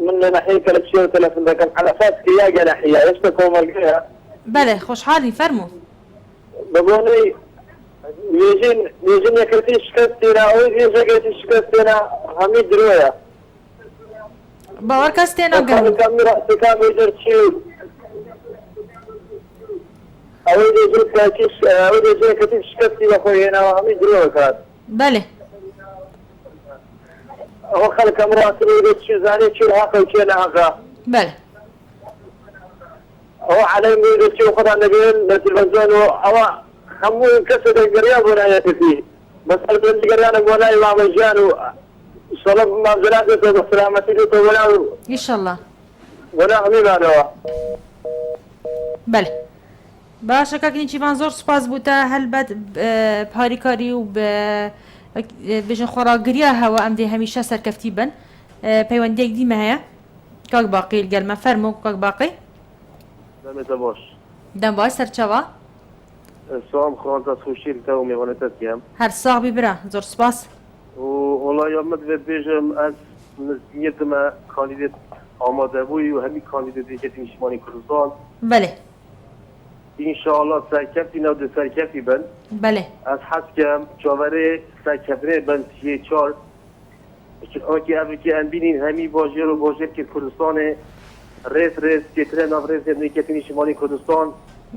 من ناحية كالكسيون تلفن ذاك على أساس كياجة ناحية يشتكوا مرقيها بله خوش حالي فرمو بقولي يجين يكرتي شكستنا ويجي شكرتي شكستنا حميد رواية باور كاستينا قال كاميرا يجر تشيل أودي كتير شكستي بخوي هنا حميد رواية كات بله هو خلق امرأة تريد شو زاني شو هاقا وشو هاقا بله هو علي يريد شو خذ النبيين التلفزيون هو خمو كسر القريب ولا يتفيه بس القريب ولا إمام الجان صلب ما زلاته وسلامته إن شاء الله ولا حميم هذا بله باشە کاکنی چیوان زۆر سوپاس بووتە هەلبەت پاریکاری و بێژن خۆراگریا هەوە ئەم دێ هەمیشە سەرکەفتی بن پەیوەندێک دیمە هەیە کاک باقی گەلمە فەرموو کاک باقی دەمێتە باش دەم باش سەرچەوە سوام خۆنتە خوشیرتە و میوانێتە دیم هەر ساغبی برا زۆر سپاس و وڵایەمەت بێ بێژم ئەس نیەتمە کاندیدێت ئامادەبووی و هەمی کاندیدێتێکی نیشتیمانی کوردستان بەێ ئینشاءالله سەرکەفتی ناو سەرکەفتی بن بەێ ئەس حەزکەم چاوەرێ سەرکەفرێ بن سیێ چار ئەوکی ئەڤکی ئەمبینین هەمی باژێر و باژێرکی کوردستانێ ڕێز ڕێز تێترە ناو ڕێزێ نێکەتی نیشتیمانی کوردستان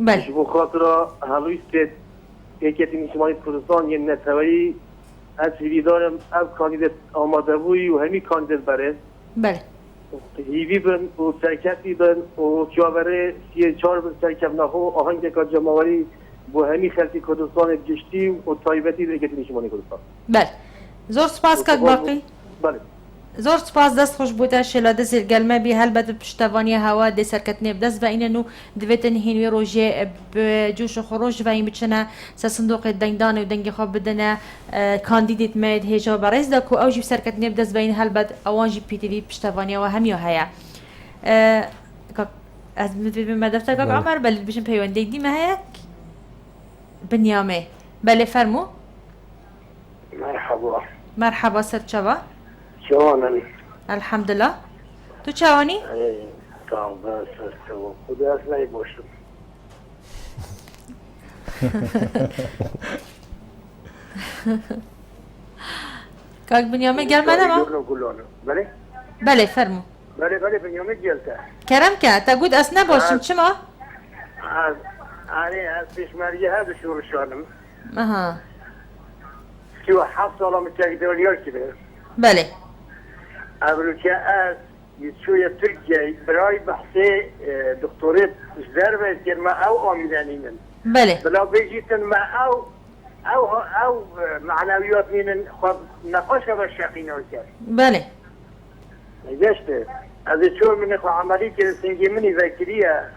بەێ بۆ خاطرە هەڵووی سێت یەکێتی نیشتیمانی کوردستان یەن نەتەوەیی ئەس هیویدارم ئەو کاندیدێت ئامادەبووی و هەمی کاندیدێت بەرێز بەێ هیوی بن و سەرکەفتی بن و چاوەرێ سیێ چار بن سەرکەف نەخۆ ئاهەنگێکا جەماوەری بۆ هەمی خەلکی کوردستانی گشتی و تایبەتی یەکێتی نیشتیمانی کوردستان بەێ زۆر سپاس کاک باقی بەێ زۆر سپاس دەست خۆش بووتە شێلا دەست گەلمەبی هەلبەت پشتەوانی هەوا دێ سەرکەتنێ بدەست بەینەن و دەبێتن هینوێ ڕۆژێ جوش و خۆڕۆژ وایی بچنە سە سندوقی دەنگدان و دەنگی خۆ بدەنە کاندیدێت مێت هێژە بەڕێز دەک و ئەوژی سەرکەتنێ بدەست بین هەلبەت ئەوانژی پیتری پشتەوانیەوە هەمیۆ هەیە مەدەفتە کاک عومەر بەل بژم پەیوەندەی دیمە هەیە بنیامێ بەێ فەرموو مرحبا مەرحەبا سەرچەوە شلونن؟ الحمد لله تو چاوانی؟ تمام بس خدا اصلا باشم کاک بنیامه گەلمەنەوە؟ بله؟ بەێ فەرموو بله بنیامه گلته کەرەم کە تا گوت ئەس نەباشم چما؟ از پیشمرگی هذا شورشانم ئەها 37 ساڵە متەکدۆریۆر کرد بەێ ئەبروکە ئەس شوية تركيا براي بحثي دكتوريت زربة كرما أو أمينين بله بلا بيجيتن مع أو معنويات من خب نقاشة بالشقين وكذا بله جشت هذا شو من إخوة عملي كده سنجي مني ذاكرية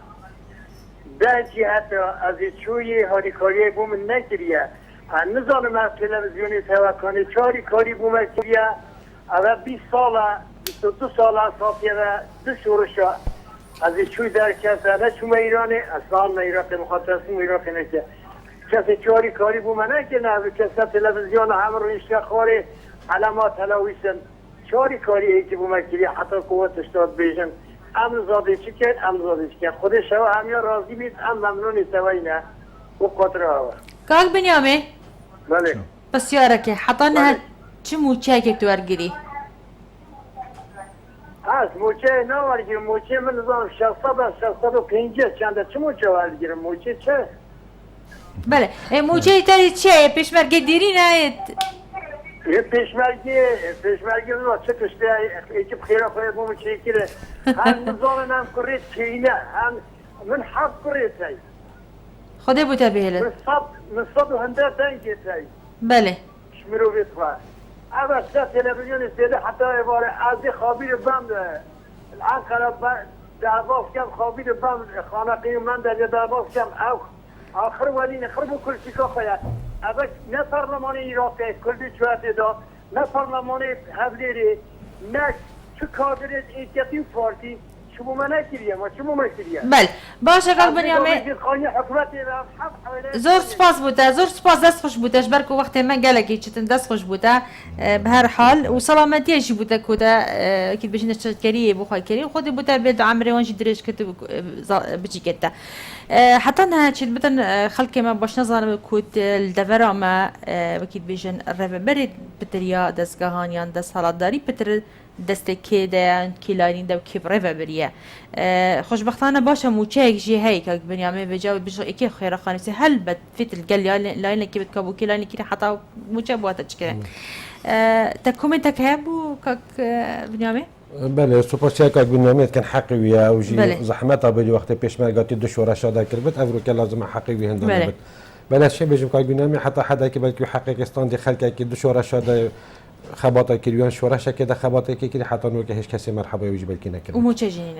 ده حتى هذا شوية هاري كاريه بوم نكرية النظام مع التلفزيوني سوا كان شاري كاري بوم كرية هذا 20 سالة 22 سالة صافية دو شورشة هذا شوي در كذا لا شو ما إيراني أصلا ما إيران مخاطر اسمه إيران كنيسة كذا شاري كاري بوم نكرية هذا كذا تلفزيون عمرو إشتخاري علامات هلاويسن شاری کاری هیچ بوم کردی حتی قوت اشتاد بیشن ام زاده چی کرد ام زاده چی کرد خودش شو همیا راضی بید ام ممنونی سوایی نه و قطره هوا کاک بنیامه بله بسیاره که حتی نه چه موچه که تو ارگیری از موچه نه ورگیرم موچه من نظام 650 چنده چه موچه ورگیرم موچه چه بله موچه تاری چه پیشمرگه دیری نه یه پیشمرگی رو چه کشته ایکی بخیره خواهی بوم چه کره هم نظام نام کرید چینه هم من حب کرید تایی خوده بوده بهله من صد و هنده دنگی تایی بله شمیرو بیت خواه اول سه تلویزیون استیده حتی عباره از خابیر بم الان خراب دعواف کم خابیر بم خانقی من در دعواف کم او آخر ولی نخربو کل چیکا خواهد اول نه پارلمان ایراق کل چوهده دا نه پارلمان هفلیری نه چه کادرت ایتیتی پارتی شما من نکریم و شما من کریم بله باشه کاک بنیامه زور سپاس بوده زور سپاس دست خوش بودهش برکو وقتی من گلگی چتن دست خوش بوده به هر حال و سلامتیشی بوده کده اکید بشین اشتراکری بخوای کری خودی بوده بید عمری وانجی درش کتو بچی کده حتی نه چید بتن خلق ما باش نظرم کود الدورا ما اکید بشین رفع برید بتریا دستگاهانیان دست حالات داری بتر دست کده کلانی دو کبره و بریه خوشبختانه باشه موچه جی هی که بنیامه بجاوب بجو اکی خیره خانیسی هل بد فیت الگل لاین کی بد کابو کلانی کی حتی موچه بوده چکره تکومنتك هبو كاك بنيامي بله سوپاسیا که بنیامه کن حقی ویا و جی زحمت بدی وقتی پیشمرگاتی دو شورش داده کرد افرو که لازم حقی وی هندانه بله شی بجم که بنیامه حتی حدا که بلکی حقیقستان دی خلک که دو شورش داده خباطه كريان شورش كده خباطه كي حتى نو هيش كسي مرحبا يجي بالكي نكر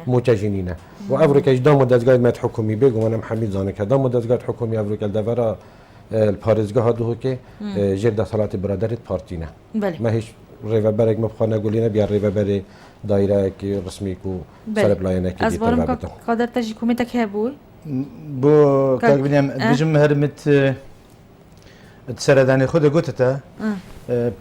وموچ جنينه وافريكا دام دزگاه مت حکومی بگم انا محمد زانه که دام دزگاه حکومی افريقيا دورا الباريزگاه هادو که جرد صلات برادرت پارتینه ما هیچ ریوبرگ مبخانه گولینه بیا ریوبر دایره کی رسمی کو سلب لاینه کی از بارم قادر تجی کومتك هبوي بو كاك بنيام بجم هرمت تسرداني خود قوتتا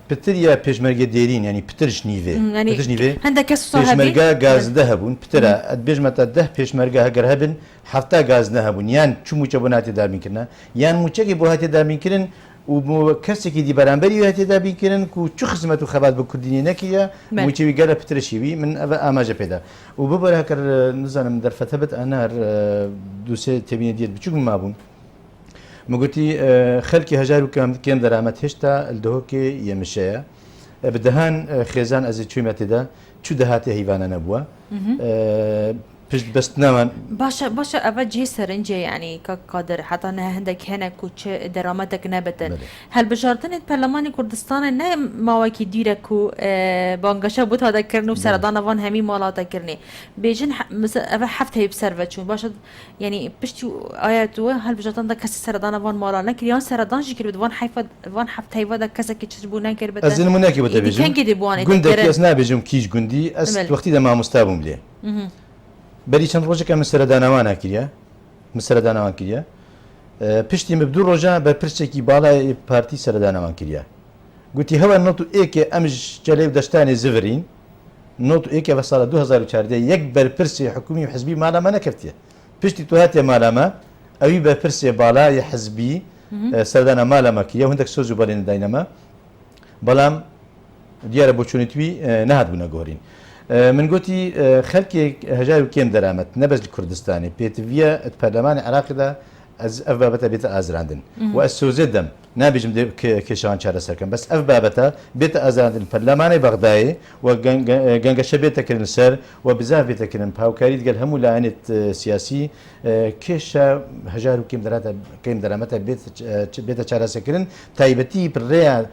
بتريا بيجمرجة ديرين يعني بترش نيفي يعني بترش نيفي عندك صاحبي بيجمرجة غاز ذهبون بترا بيجمتا ده بيجمرجة هجر هبن حفتا غاز ذهبون يان شو مجبنات دار ممكننا يان مجبي بوهات دار ممكن وكسي دي برامبري هات دار ممكن كو شو خدمة وخبات بكرديني نكيا مجبي قال بترشيبي من أماجة بيدا وببر هكر نزان من درفة ثبت أنا دوسي تبين ديت بتشوف ما بون مقولتي خلكي هجارو كم درامات هشتا الدهوكي يمشيا بدهان خيزان ازي شو متدا شو دهاتي هيفانا نبوا بس نمان باشا أبجي سرنجة يعني كقادر حتى أنها عندك هنا كوتش دراماتك نبتن هل بجارتن البرلماني كردستان نه مواكي ديركو بانگشا بود هذا كرنو سردان وان همي مالاتا كرني بيجن مثلا حفت هي بسرفة شو باشا يعني بشتو آياتو هل بجارتن ده كسر سردان وان مالا كريان سردان جي كربد وان حفت هي ودا كسر كتشبونا كربد أزين مناكي بده بيجن كان كده بوان قندك أسنا بيجم كيش قندي وقتي ده ما مستابم ليه بری چند روزه که مسردانوان کردیا مسردانوان کردیا پشتی مبدو روزه بر پرسه کی بالا پارتی سردانوان کردیا گویی هوا نوتو ایک امج جلیب داشتن زفرین نوتو ایک و سال 2014 یک بر پرسه حکومی و حزبی مالا ما نکردیه پشتی تو هات مالا ما اوی بر پرسه بالا ی حزبی سردان مالا ما کردیا و هندک سوزو بالین داینما بالام دیار بوچونیتوی نهاد بنا گورین من قلتي خلكي هجاوي كيم درامت نبز الكردستاني بيتفيا البرلمان العراقي ده از اف بابتا بيت ازراندن والسوزدم نابجم كشان شارع سركن بس اف بابتا بيت ازراندن البرلمان بغدادي وغنغش بيت كرن سر وبزاف بيت كرن باوكاري قال همو لعنت سياسي كيش هجاوي كيم درامت بيت شارع سكرن تايبتي بريا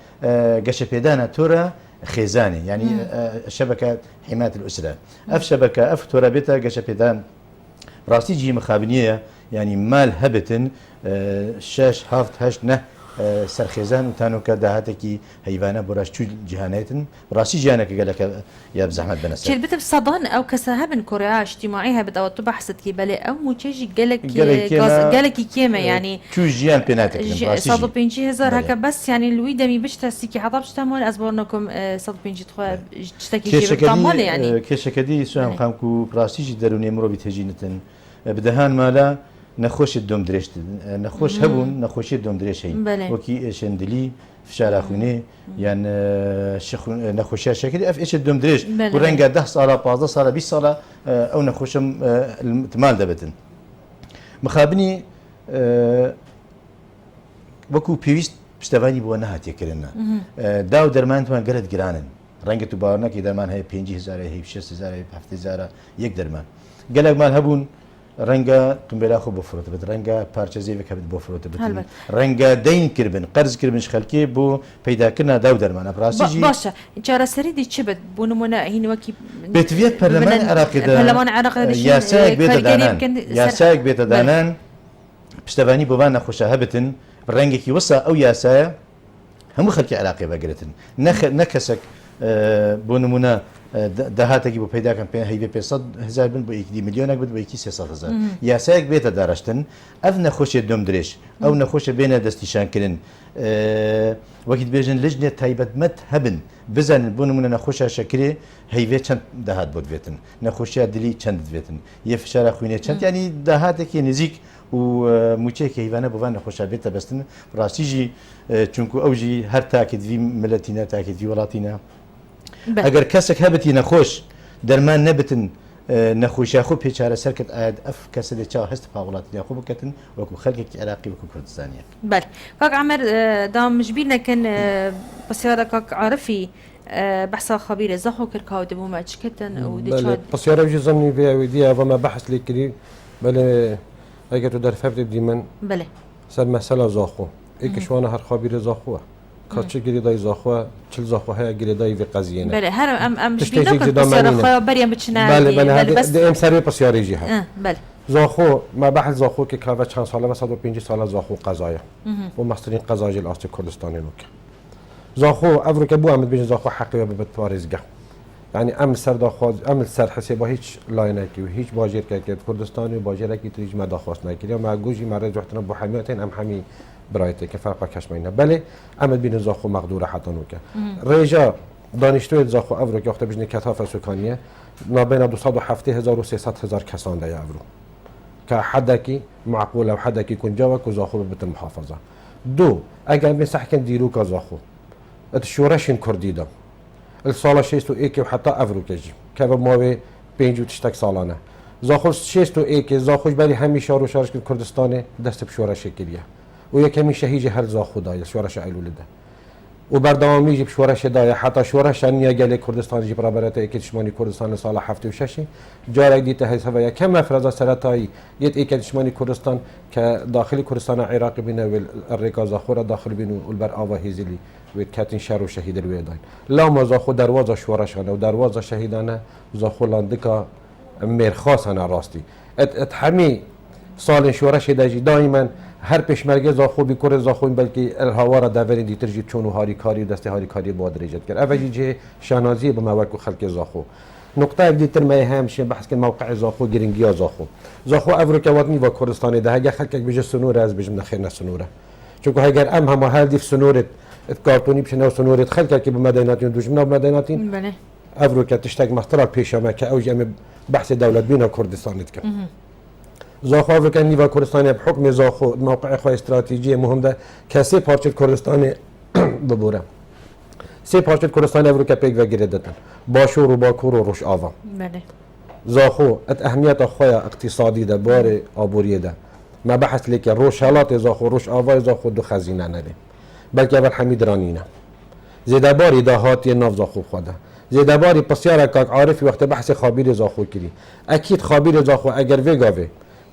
غش بيدانا تورا خيزاني يعني شبكة حماية الأسرة أف شبكة أف ترابطة قشبتان راسي جي مخابنية يعني مال هبتن شاش هافت هشت نه سرخيزان وتانو كدهاتكي هيفانا براش شو جهانيتن راسي جهانك قال لك يا بزحمة بنسر شيل بتب صدان أو كسهبن كوريا اجتماعي هبت أو تبع حسد كي بالي أو موتشي قالك كيما يعني شو جيان بيناتك صادو بينجي هزار هكا بس يعني الوي دمي باش تسيكي حطابش تمول أزبرناكم صادو بينجي تخوا تشتكي شي بتعمل يعني كشكدي سوام خامكو براسيجي دروني مرو بتهجينتن بدهان مالا نخوش الدوم دريشت نخوش هبون نخوشي الدوم دريش هي وكي شندلي في شارع خوني يعني نخوشي شكل اف ايش الدوم دريش ورنجا 10 صاله 15 صاله 20 صاله او نخوشم تمال دبتن مخابني وكو بيست بشتواني بو نهات يكرنا داو درمان توان قرد جرانن رنجة تبارنا كي درمان هي 5000 هي 6000 هي 7000 يك درمان قالك مال هبون رنگا تنبلا خو بفروت بد رنگا پارچزی وک بد بفروت بد رنگا دین کربن قرض کربنش خلکی بو پیدا کنا داو درمان براسیجی باشه چرا سری دی چه بد بو نمونه هین وکی بتویت پارلمان عراقی ده پارلمان عراقی ده یاساک بیت دانان یاساک بیت دانان پشتوانی بو وان خوشه هبتن رنگی کی وسا او یاسا هم خلکی عراقی بگرتن نکسک بو نمونه دهاتکی بو پیدا کن هی به 500,000 بن بو 1 میلیونک بد بو 300,000 یاسایک بیت دارشتن اف نخوش دوم درش او نخوش بین دستیشان کرن وقت بیژن لجنه تایبت مت هبن بزن بو نمونه نخوش شکری هی به چند دهات بود ویتن نخوش دلی چند ویتن یه فشار خوینه چند یعنی دهاتکی نزیک و موچه که هیوانه بوان نخوش بیت بستن راسیجی چونکو اوجی هر تاکید وی ملتینا تاکید وی ولاتینا اگر کسک هبتی نخوش درمان نبتن نخوش خو پیچاره سرکت آید اف کسل چا هست پاولات یا خوب کتن وکو خلق عراقی وکو کردستانی بله کاک عمر دام مجبیرنا کن بسیاره کاک عارفی بحث خبير زخو كركاو دبو ما تشكتن ودي بسياره وجي زمني بها وديها وما بحث لي كري بل اجت در فبت ديمن بله سر مساله زاخو ايك شوانا هر خبير زاخو کاچه گریدای زاخوا چل زاخوا های گریدای و قضیه نه بله هر ام تشتیجی بيدك جدا بسيارة منينة. خويا بريم بتشنا بله بس ده ام سری پسیاری جی ها بله زاخو ما بحث زاخو که که چند ساله و 105 ساله زاخو قضایه و مسترین قضای الاست کردستانی نوک زاخو افرو که بو امد بیش زاخو حقیقه به پاریزگاه یعنی ام سر داخواز ام سر حساب هیچ لاینه کی و هیچ باجر که کردستانی باجر کی تریج ما داخواست نکردی ما گوجی مرز وقتنا بو حمیاتین ام حمی برایت که فرق کشمینه بله امد بین زاخو مقدور حتی نوک رجا دانشجوی زاخو افرو که وقت بجنی کتاف سکانیه نابین 270,000 و 300,000 کسان ده افرو که حدکی معقوله و حدکی کنجا و که زاخو ببت المحافظه دو اگر مسحکن دیرو که زاخو الشورشين كرديدا الصالة شيستو ايكي وحتى افرو كجي كيف ماوي بينجو تشتك صالانه زاخوش شيستو ايكي زاخوش بالي همي شارو شارش كردستاني دست بشورش كريه ويكمي شهيجي هر زاخو دايا شورش ايلولده وبردوام يجي بشورش دايا حتى شورش انيا قال كردستان جي برابرته ايكي تشماني كردستان صالة حفتي وششي جارك دي تهيسفيا كم افرازا سرطاي يت ايكي تشماني كردستان كداخل كردستان عراقي بينه والريكا زاخورا داخل بينه والبر اوا هيزلي وكاتين شهر وشهيد الويدان لا ما زاخو دروازه شورشانه ودروازه شهيدانه زاخو لاندكا مرخاص انا راستي اتحمي سال شورش داجي دائما هر پشمرگه زاخو بیکور زاخو بلکه الهواره دورین دیتر جی چون هاری کاری دست هاری کاری با درجت کرد اولی جه شنازی به موقع خلق زاخو نقطه دیتر ما همشه بحث کن موقع زاخو گرینگیا زاخو افریقا وطنی و کردستان ده اگه خلق بجه سنور از بجم نخیر نسنوره چون اگر ام هم هر دیف سنورت کارتونی بشه نو سنورت خلق که به مدیناتین دوجمنا به مدیناتین بله افریقا تشتاق مخترع پیشامه که اوج ام بحث دولت بینا کردستانت کرد زاخو افریقا نیوا کردستان بحکم زاخو موقع خو استراتژی مهم ده که سه پارچه کردستان ببوره سه پارچه کردستان افریقا پیک و گیردتن باشور و باکور و روش آوا بله زاخو ات اهمیت خویا اقتصادی ده بار آبوریه ده ما بحث لیکن روشالات زاخو روش آوا زاخو دو خزینه نده بلکه اول حمید رانینه زیده باری دهاتی ناف زاخو خوده زیده باری پسیار که عارفی وقت بحث خابیر زاخو کری اکید خابیر زاخو اگر وگاوه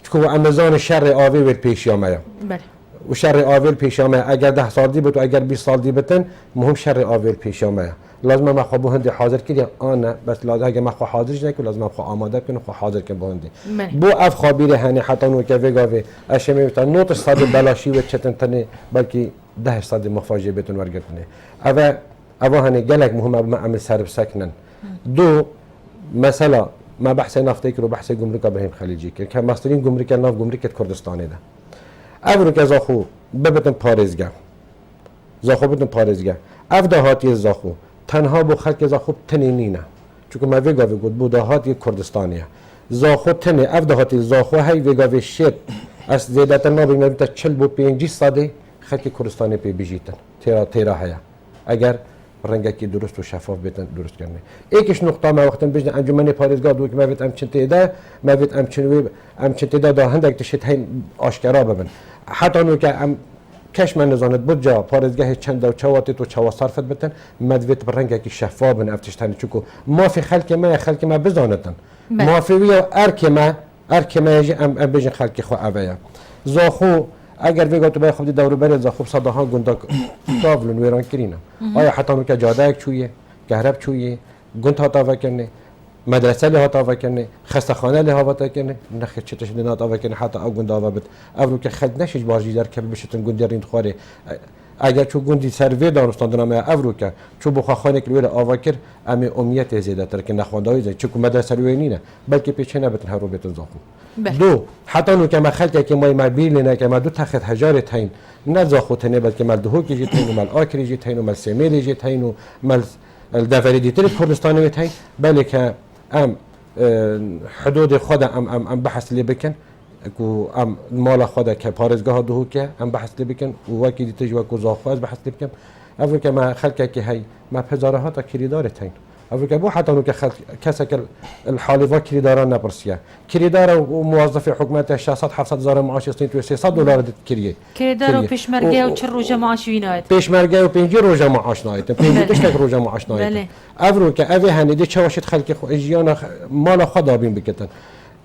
چون امازون شر آوی ول پیشیامه بله و شر آویل پیشیامه اگر 10 سال دی بود و اگر 20 سال دی بتن مهم شر آویل پیشیامه لازم ما خو هندی حاضر کردیم آن بس لازم اگر ما خو حاضر نکنم لازم خو آماده کنم خو حاضر کنم بهندی بو اف خابیر هنی حتی نو که وگاوی اشمی بتن نوت صد بلاشی و چتن تنه بلکه 10 صد مفاجئه بتون ورگرتنه اوا هنی گلک مهم ما عمل سرب سکنن دو مثلا ما بحث نفتی که رو بحث گمرک ابراهیم خلیجی که مسترین گمرک ناف گمرک کردستانی ده افریقا زاخو ببتن پاریزگاه زاخو بتن پاریزگاه اف دهاتی زاخو تنها بو خلق زاخو تنینینه چون ما وگاوی گود بو دهاتی کردستانیه زاخو تنه اف دهاتی زاخو هی وگاوی شد از زیادتر ما بگیم تا 40 بو 5 ساده خلق کردستانی پی بجیتن تیرا هیا اگر رنگکی درست و شفاف بتن درست کنه یکیش نقطه ما وقتا بجن انجمن پاریزگاه دو که ما ویت ام چنته دا هندک تشت هین آشکارا ببن حتی نو که ام کش من نزاند بود جا پاریزگاه چند و چواتی تو چوا صرفت بتن مدویت برنگکی شفاف بن افتشتن چکو ما فی خلق ما بزانتن ما فی ویا ارک ما یجی ام بجن خلق خو اویا زاخو اگر ویگا تو باید خودی دور بری زاخوب صده ها گنده تاولون ویران کرینه آیا حتی که جاده یک چویه گهرب چویه گند ها تاوه کنه مدرسه لی ها تاوه کنه خستخانه لی ها تاوه کنه نخیر چتش لینا تاوه کنه حتی او گنده آوه بد او که خد نشیش باشی در که بشتن گندی رین خواره اگر چو گندی سروی دانستان دنامه او که چو بخوا خانه کلویر آوه کر امی امیت زیده تر که نخوانده های زید چو مدرسه روی نینه بلکه پیچه نبتن هر رو بیتن زاخو دو حتی نو که ما خلقه که ما مبیل نه که ما دو تخت حجار تاین نه زاخو تنه بلکه مال دهو کی تاین و مال آکری جی تاین و مال سمیل جی تاین و مال الدفری دیتر کردستان تاین بلکه ام حدود خود ام بحث لی بکن کو ام مال خود که پارزگاه دهو که ام بحث لی بکن و وکی دیتر جو کو زاخو از بحث لی بکن اول که ما خلقه که هی ما پزاره ها تا کلیدار تاین افریقا بو حتی نو که کسک الحالفا کلیداران نپرسیه کلیدار و موظف حکومت 600 700 هزار معاش است تو 300 دلار کریه کلیدار و پیشمرگه و 4 روز معاش وینایت پیشمرگه و 5 روز معاش نایت 5 تشتک روز معاش نایت افریقا اوی هنیده چواشت خلق خو اجیان مال خدا بین بکتن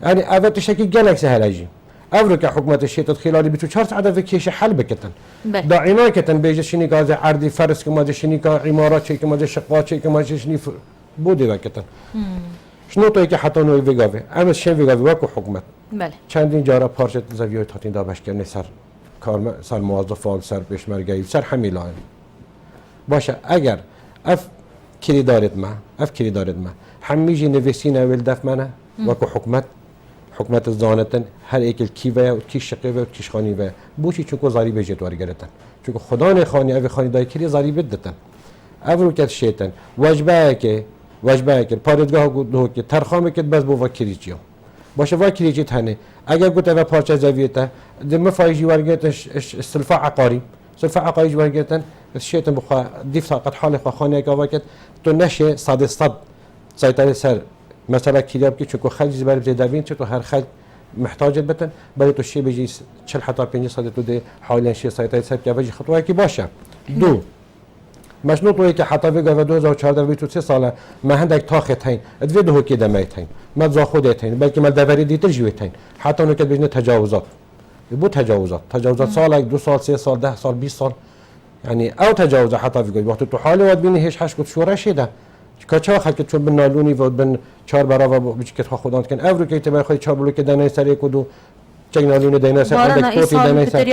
یعنی اوی تشکی گلکس هلاجی افريقيا حكومه الشيء خلال 24 ساعه في كيش حل بكتن بله داعینا کتن بیش شنی گاز عردی فرس که ماده شنی کا عمارات چه که ماده شقات چه که ماده شنی بوده وکتن شنو توی که حتی نوی وگاوه اما شن وگاوه وکو حکومت بله چندین جارا پارچه زویای تاتین دا بشکرنی سر موظفان سر پشمرگی سر حمیلان باشه اگر اف کلی دارد ما همیشه نویسین اول دف منه وکو حکومت زانتن هر ایکل کی و کی شقی و کی خانی و بوشی چون زاری بجت وار گرتن چون خدا نه خانی او خانی دای کلی زاری بدتن اولو کت شیطان واجبه که پادگاه گو که ترخامه که بس بو وکریجیو باشه وکریجی تنه اگر گوت و پارچه زویته دم فایجی وار گرتن سلفا عقاری وار گرتن شیطان بخوا دیف طاقت حال خانه که وقت تو نشه صد سایتای سر مثلا کلیاب که چون خرج برای زدوین چه تو هر خرج محتاج بتن برای تو شی بجی 40 حتی 50 تو ده حالا شی سایت سر که وجه خطوه کی باشه دو مشنوط وی که حتی وگا 2014 و 3 ساله ما هندک تاخت هین ادوی دو کی دمیت هین ما ذا خودت هین بلکه ما دوری دیتر جویت هین حتی اون که بجنه تجاوزات تجاوزات سال 2 سال 3 سال 10 سال 20 سال يعني او تجاوز حتى في وقت تو حاله ود بيني هيش حشكت شورا شيدا كچا خلك چون بنالوني و بن 4 برابر بچكت خودان كان افريقيا تبع خي 4 بلوك دنا سري كدو چنالوني دنا سر عندك توتي دنا سر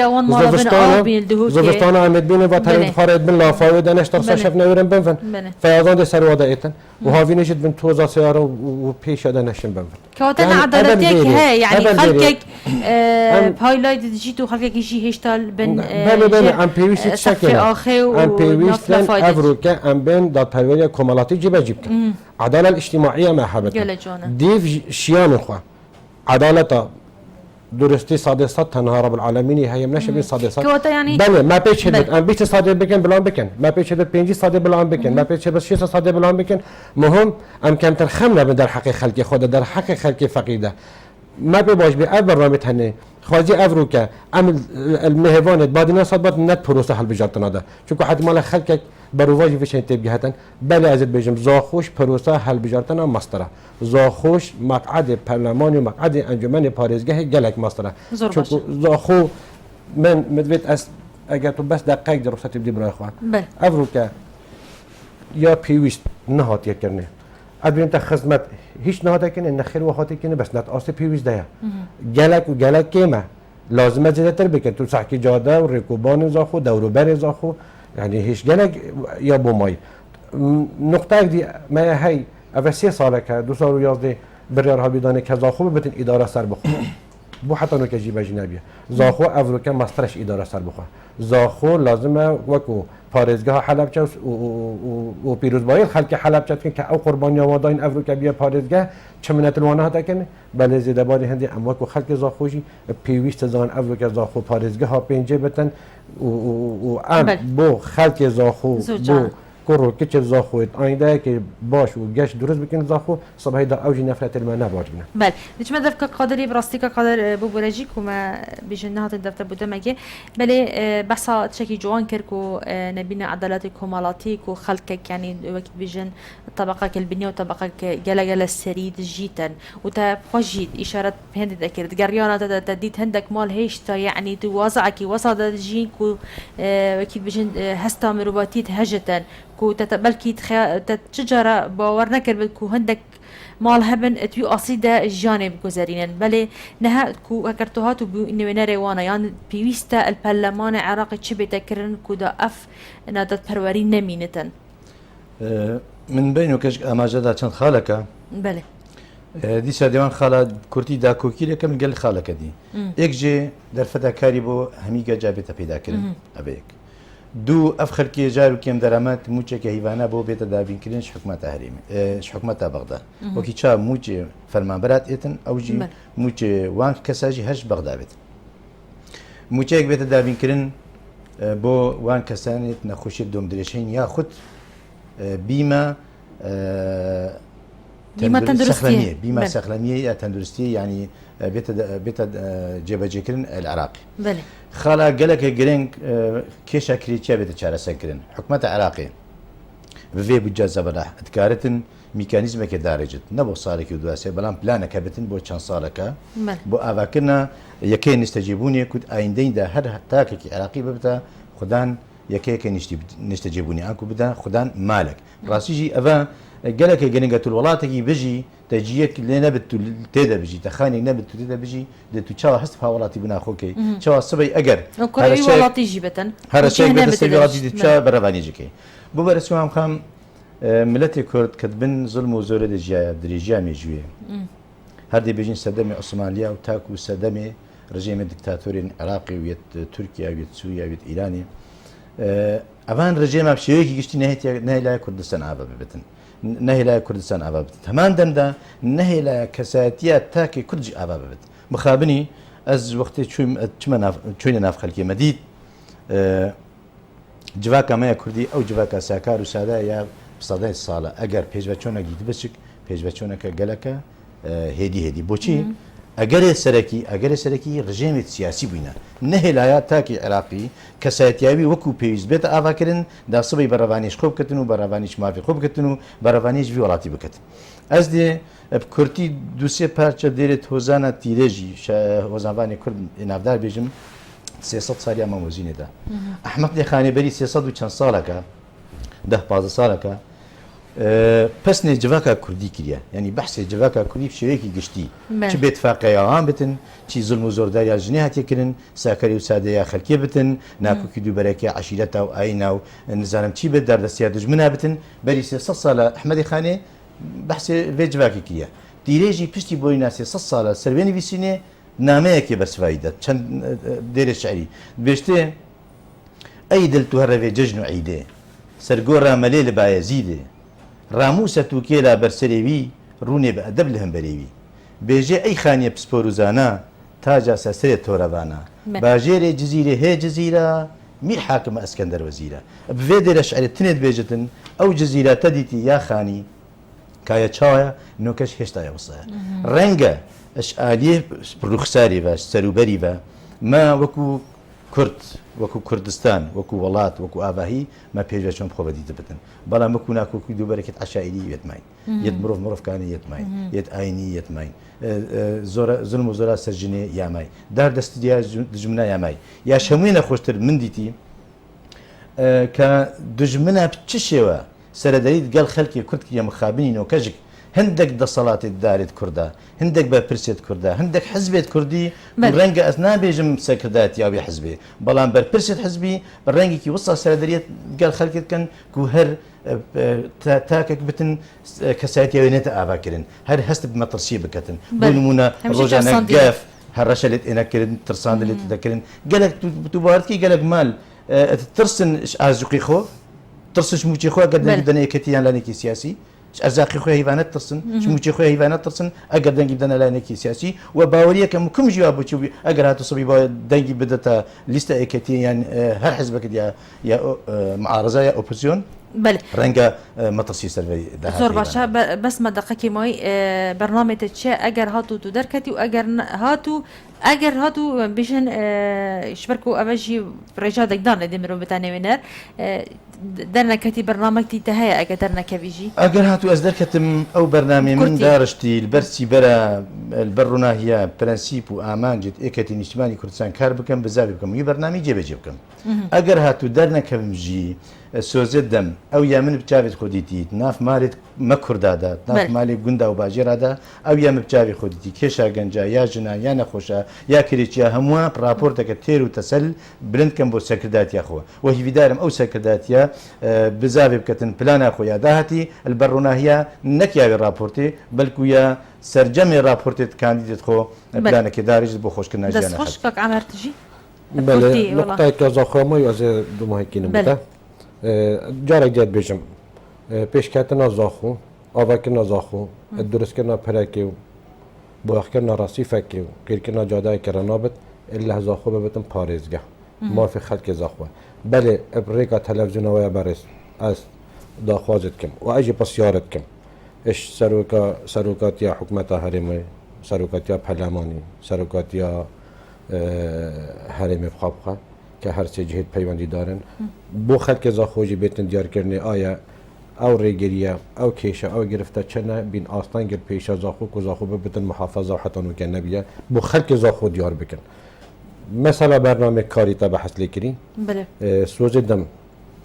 زوستان عمد بين وتر خارج من لافاوي دنا اشتر شاف نورن بنفن فيازان ده سر وضعيتن وهافي نجد بن توزا سياره وبيش دنا شن بنفن كوتنا عدالتك هي يعني خلكك هايلايت جيتو خلكك شي هشتال بن بله ام پیوست شکل ام پیوست افریقا ام بین داد پروری کمالاتی جیب عدالت اجتماعی محبت دیو شیان خو عدالت درستی صادقات تنها رب العالمین هی نشه بین صادقات بله ما پیش هدت ام بیت صادق بکن بلان بکن ما پیش هدت 5 صادق بلان بکن ما پیش هدت 6 صادق بلان بکن مهم ام کم تر خمنا در حق خلق خود در حق خلق فقیده ما بباش به اول برنامه هنه خازی افروکه عمل المهوانت بعد الناس صدبت نت پروسه حل بجارتنا ده چون حد مال خلقك برواجی فيشن تبيهتن بله ازت بجم زاخوش پروسه حل بجارتنا مستره زاخوش مقعد پارلمانی و مقعد انجمن پاريزگاه گلک مستره چون زاخو من مدویت اس اگر تو بس دقیق در رخصت بدی برای خواهد افروکه یا پیوست نهات یکنه ادبین تا خدمت هیچ نهاده کنه نخیر و خاطر کنه بس نت آسه پیوز ده گلک کیمه لازمه زیادتر بکن تو سحکی جاده و رکوبان زاخو دوروبر زاخو یعنی هیچ گلک یا بومای نقطه دی ما هی اول 3 ساله که 2011 بریارها بیدانه که زاخو بتن اداره سر بخوره بو حتی نو که جیب جنبیه زاخو افروکه مسترش اداره سر بخوره زاخو لازمه وکو پارێزگاه حلب و پیروزبایی خلک حلب چند که او قربانی آمادین افریقا بیا پارێزگاه چمنت الوانه هات کنه بله زیدباری هندی امواک و خلک زاخوشی پیوست زان افریقا زاخو پارێزگاه ها پنجه بتن و ام بو خلک زاخو بو کرو کچ زاخو آینده که باش و گشت درست بکن زاخو صبح دا اوج نفرت الما نباش بنا بله دیگه من دفعه قادری براستی که قادر بو برجی که ما بیشتر هات دفعه بوده مگه بله بس شکی جوان کرد که نبینه عدالت کمالاتی که خلق یعنی وقت بیشتر طبقه کلبنی و طبقه جل سرید جیتن و تا خوشید اشاره هند دکرد جریانه تدید هندک مال هیچ تا یعنی تو وضع کی وسط جین که وقت بیشتر هستا مروباتی هجتن کو بلکی تجاره باور نکرد کو هندک مال هبن اتوی آسیده جانب گذارینن بله نه کو هکرتوهات و نوینه روانه یعنی پیوسته الپرلمان عراقی چه بتکرن کو دا اف نادت پروری نمینتن من بینو کش اماجدا چند خالکه بله دیسا دیوان خاله کورتی دا کوکیله کم گل خالکه دی یک جه در فداکاری بو همیگا جابتا پیدا کردن ابیک دو افخر کی جارو کیم درامات موچه که حیوانه بو بیت دابین کردنش حکومت حریم حکومت بغداد وکی چا موچه فرمان برات ایتن اوجی موچه وان کساجی هش بغداد موچه یک بیت دابین کردن بو وان کسانیت نخوشی دوم درشین یا خود بیمه تندرستية بما سخلمية تندرستية يعني بيت جبهة كرن العراقي بله خالا قالك جرين كيشا كريتشا بيت شارع سكرن حكومة العراقية في بجاز زبرة ذكرتن میکانیزمێکی دارێجت نەبوو ساڵێکی دواسێ بەڵام پلانەکە بتن بۆ چەند ساڵەکە بله. بۆ ئاواکردنا یەکەی نیشتەجێبوونیە کوت ئایندەیدا هەر تاکێکی عراقی ببتە خوددان یەکەیەکە نیشتەجێبوونی ئاکو بدە خوددان مالک ڕاستیژی ئەوە گەلێکی گەنگە تو وڵاتێکی بژی تەجیەک لێ نەبت و تێدا بژی تەخانی نەبت و تێدا بژی دێت و چاوە هەست هاوڵاتی بناخۆکەی چاوە سبەی ئەگەر وڵاتیژی بتن هەرچێک بەدەستی بەڕەوانیجەکەی بۆ بەرەسوام خام ملەتی کورد کە بن زڵم و زۆرە دەژایە درێژیا مێژوێ هەردی بێژین سەردەمی عوسمانلیا و تاکو و سەردەمی ڕژێمە دیکتاتۆرین عراقی وێت تورکیا وێت سووریا وێت ئیرانی ئەوان ڕژێمە شێوەیەکی گشتی نەهێلای کوردستان ئاوا ببێتن نەهێلای کوردستان ئاوا بێت هەمان دەمدا نەهێلای کەسایەتیە تاکی کوردی ئاوا ببێت مخابنی ئەس وەختی چوینە ناف خەلکی مەدید جوواکە مەیە کوردی ئەو جوواکە ساکار و سادا یا سەدای ساڵە ئەگەر پێشبەچۆنە گیت بچک پێشبەچۆنەکە گەلەکە هێدی بۆچی ئەگەرێ سەرەکی ڕژێمێت سیاسی بووینە نەهێلایە تاکی عراقی کەسایەتیاوی وەکو پێویست بێتە ئاواکردن داسبەی بەڕەوانیش خۆ بکەن و بەڕەوانیش مافی خۆ بکەن و بەڕەوانیش وی وڵاتی بکەن ئەس دێ کورتی دوسێ پارچە دێرێت هۆزانە تیرێژی هۆزانوانی کورد ناودار بێژم 300 ساڵیا مەموزینێدا ئەحمەد خانێبەری 300 و چەند ساڵەکە 10-15 ساڵەکە پسنێ جوواکە کوردی کردە ینی بەحسێ جوواکە کوردی شێوەیەکی گشتی چ بێت فاقەیەوان بتن چی زڵم و زۆرداریا ژنێ هاتێکردن ساکەری و سادەیە خەلکێ بتن ناکوکی دووبەرەکە عشیرەتە و ئاینا و نزانم چی بێت دەردەستیا دژمنا بتن بەری 300 ساڵە ئەحمەدی خانێ بەحسێ وێ جوواکی کردە دیرێژی پشتی بۆی نا 300 ساڵە سەروێنی ویسینێ نامەیەکی بەسفایدە چەند دێرە شعری بێشتێ ئەی دڵ تو هەڕەوێ جەژن و عیدێ سەرگۆڕا مەلێ لە بایەزیدێ ڕاموسە تووکێلا بەرسەرێوی ڕوونێ بە ئەدەب لە هەمبەرێوی بێژێ ئەی خانیە پسپۆر و زانە تاجا سەسرێت تۆرەوانە باژێرێ جزیرێ هەیە جزیرە میر حاکمە ئەسکەندەر وەزیرە بێ دێرە شعرێت تنێت بێژتن ئەو جزیرە تەدیتی یا خانی کایە چاوە نۆکەش هێشتا وەسەیە ڕەنگە ئەشعالیە ڕوخساری بە سەروبەری بە ما وەکو کورد وەکو کوردستان وەکو وڵات وەکو ئاواهی ما پێشە چۆن خۆبەدی دەبتن بەڵام وەکو ناکۆکی دووبەرەکەت عشائری یەتماین یەت مرۆڤەکانی یەتماین یەت ئاینی یەتماین زڵم و زۆرا سەرژنێ یامای دار دەستیا دژمنا یامای یا شەمووی نەخۆشتر من دیتی کە دژمنە چ شێوە سەرەدەریت گەڵ خەلکی کورد کە مخابنی نۆکەژک هەندێک دەسەڵاتی دارێت کووردا هەندێک بە پرسێت کووردا هەندێک حزبێت کوردی ڕەنگە ئەس نابێژم سەکردایەتیاوی حزبێ بەڵام بەرپرسێت حزبی ڕەنگێکی وستا سەردەریێت گەل خەلکێتکەن و هەر تاکێک بتن کەسایەتیاوی نێتە ئاواکردن هەر هەست بمەترسی بکەن بۆ نمونە ڕۆژانە گەف هەڕەشە لێت ئێنەکردن ترساندە لێت دەکردن گەلک دووبارەتی گەلک مال ترسن ئازوقی خۆ ترسش موچی خۆ گەردەنگی دەنەیەکەتیان لانێکی سیاسی ئەرزاقی خۆی هیوانەت ترسن موچی خۆی هیوانەت ترسن ئەگەر دەنگی بدەنە لایەنێکی سیاسی و باوەریەکەم کوم ژیوا بچوو ئەگەر هاتو سەبی با دەنگی بدەتە لیستە ئێکەتی یان هەر حزبەکەت یا معارەزە یا ئۆپۆزیۆن ڕەنگە مەترسی سەروەی زۆر باشە بەس مەدەقەکی مای بەرنامێتە چێ ئەگەر هاتو تو دەرکەتی و ئەگەر هاتو بژن شبەرک و ئەوەژی ڕێژادێکدان لە دێ مرۆڤ بتانێوێنەر دەرنەکەتی بەرنامەکتی تە هەیە ئەگە دەرنەکەویژی ئەگەر هاتو ئەس دەرکەتم ئەو بەرنامێ من دارشتی بەرسی بەرە بەڕووناهیە پرەنسیپ و ئامانجێت ئێکەتی نیشتیمانی کوردستان کار بکەم بزاوی بکەم وی بەرنامی جێبەجێ بکەم ئەگەر هاتو دەرنەکەمژی سۆزت دەم ئەو یا من بچاوێت خۆدیتیت ناف مارێت مە کوردادا ناف مالی گوندا و باژێرادا ئەو یا مبچاوی خۆدیتی کێشا گەنجا یا ژنا یا نەخۆشە یا کرێکیە هەمووە راپۆرتەکە تێر و تەسەل بلندکەم بۆ سەکرداتیا خۆ و هیویدارم ئەو سەکرداتیە بزاوێ بکەن پلانە خۆیان داهاتی البەڕووناهیە نەکیاوێ راپۆرتێ بەلکو یا سەرجەمی راپۆرتێت کاندیدێت خۆ پلانێکی داریش بۆ خۆشکردن ژیانە خۆشکەک ئامارتژی نقطەیەکە زاخۆمەی وەزێ دوماهێکی نمتە جارێک دیت بێژم پێشکەتنا زاخۆ ئاواکردنا زاخۆ دروستکردنا پەرەکێ و بۆیاخکردنا ڕاستیفەکێ و کێرکردنا جادایەکە ڕەنابێت ئللا زاخۆ ببێتن پارێزگە مافی خەلکی زاخۆ بەلێ ڕێکا تەلەڤیزیۆنەوەیە بەڕێز ئەس داخوازت کەم و ئەژی پەسیارت کەم ئش سەرۆکاتیا حکومەتە هەرێمەی سەرۆکاتیا پەرلەمانی سەرۆکاتیا هەرێمێ بخابخە کە هەرچێ جهێت پەیوەندی دارن بۆ خەلکە زاخۆژی بێتن دیارکردنی ئایا او ریگریه او کیشه او گرفته چنه بین آستان گر پیشه زاخو که زاخو ببتن محافظه و حتی نوکن نبیه بو خلق زاخو دیار بکن مثلا برنامه کاری تا بحث لیکری بله سوزدم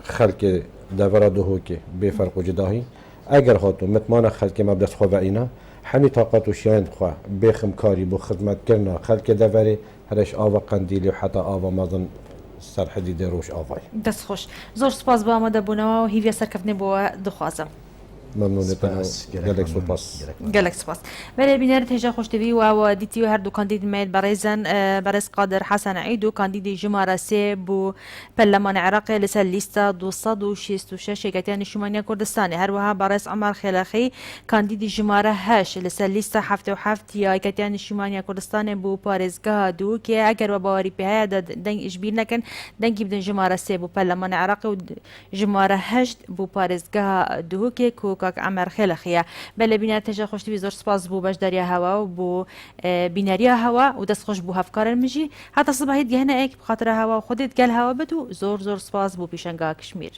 خلق دورا دوهو که بے فرق و جداهی اگر هاتو متمانه خلق ما بدست خواه و اینا همی طاقت و شیاند خواه بخم کاری بو خدمت کرنا خلق دوری هرش آوا قندیلی و حتی آوا مازن سرحدی روش آوای دەست خۆش زۆر سپاس بۆ ئامادە بوونەوە و هیویە سەرکەوتنێ بۆە دخوازم ممنونتان گلک سپاس گەلێک سپاس بەێ بینەرت هێژە خۆشتوی واوە دیتی و هەردوو کاندیدمێت بەڕێزن بەرز قادر حەسەن عید و کاندیدی ژمارە سێ بوو پەرلەمانی عێراقی لەسەر لیستە 266 یەکەتیان نیشتیمانیە کوردستانی هەروەها بەڕێز عەمەر خێلاخی کاندیدی ژمارە 8 لەسەر لیستە 77 یەکەتیان نیشتیمانیە کوردستانی بوو پارێزگا دوو کێ ئەگەر بە باوەری پێهەیە دەنگ ئیشبیر نەکەن دەنگی بدەن ژمارە سێ بوو پەرلەمانی عێراقی و ژمارە 8 بوو پارێزگا دوو کێ کۆکاک عەمەر خێلاخیە بەلێ بینەر تێژە خۆشتوی زۆر سپاس بوو بەشداریە هەوا و بۆ بینەریە هەوا و دەستخۆش بوو هەفکارن مژی هەتا سبەهیت گەهنە ئێک بخاترە هەوا و خودت گەل هەوا بێت و زۆر زۆر سپاس بوو پیشەنگا کشمیر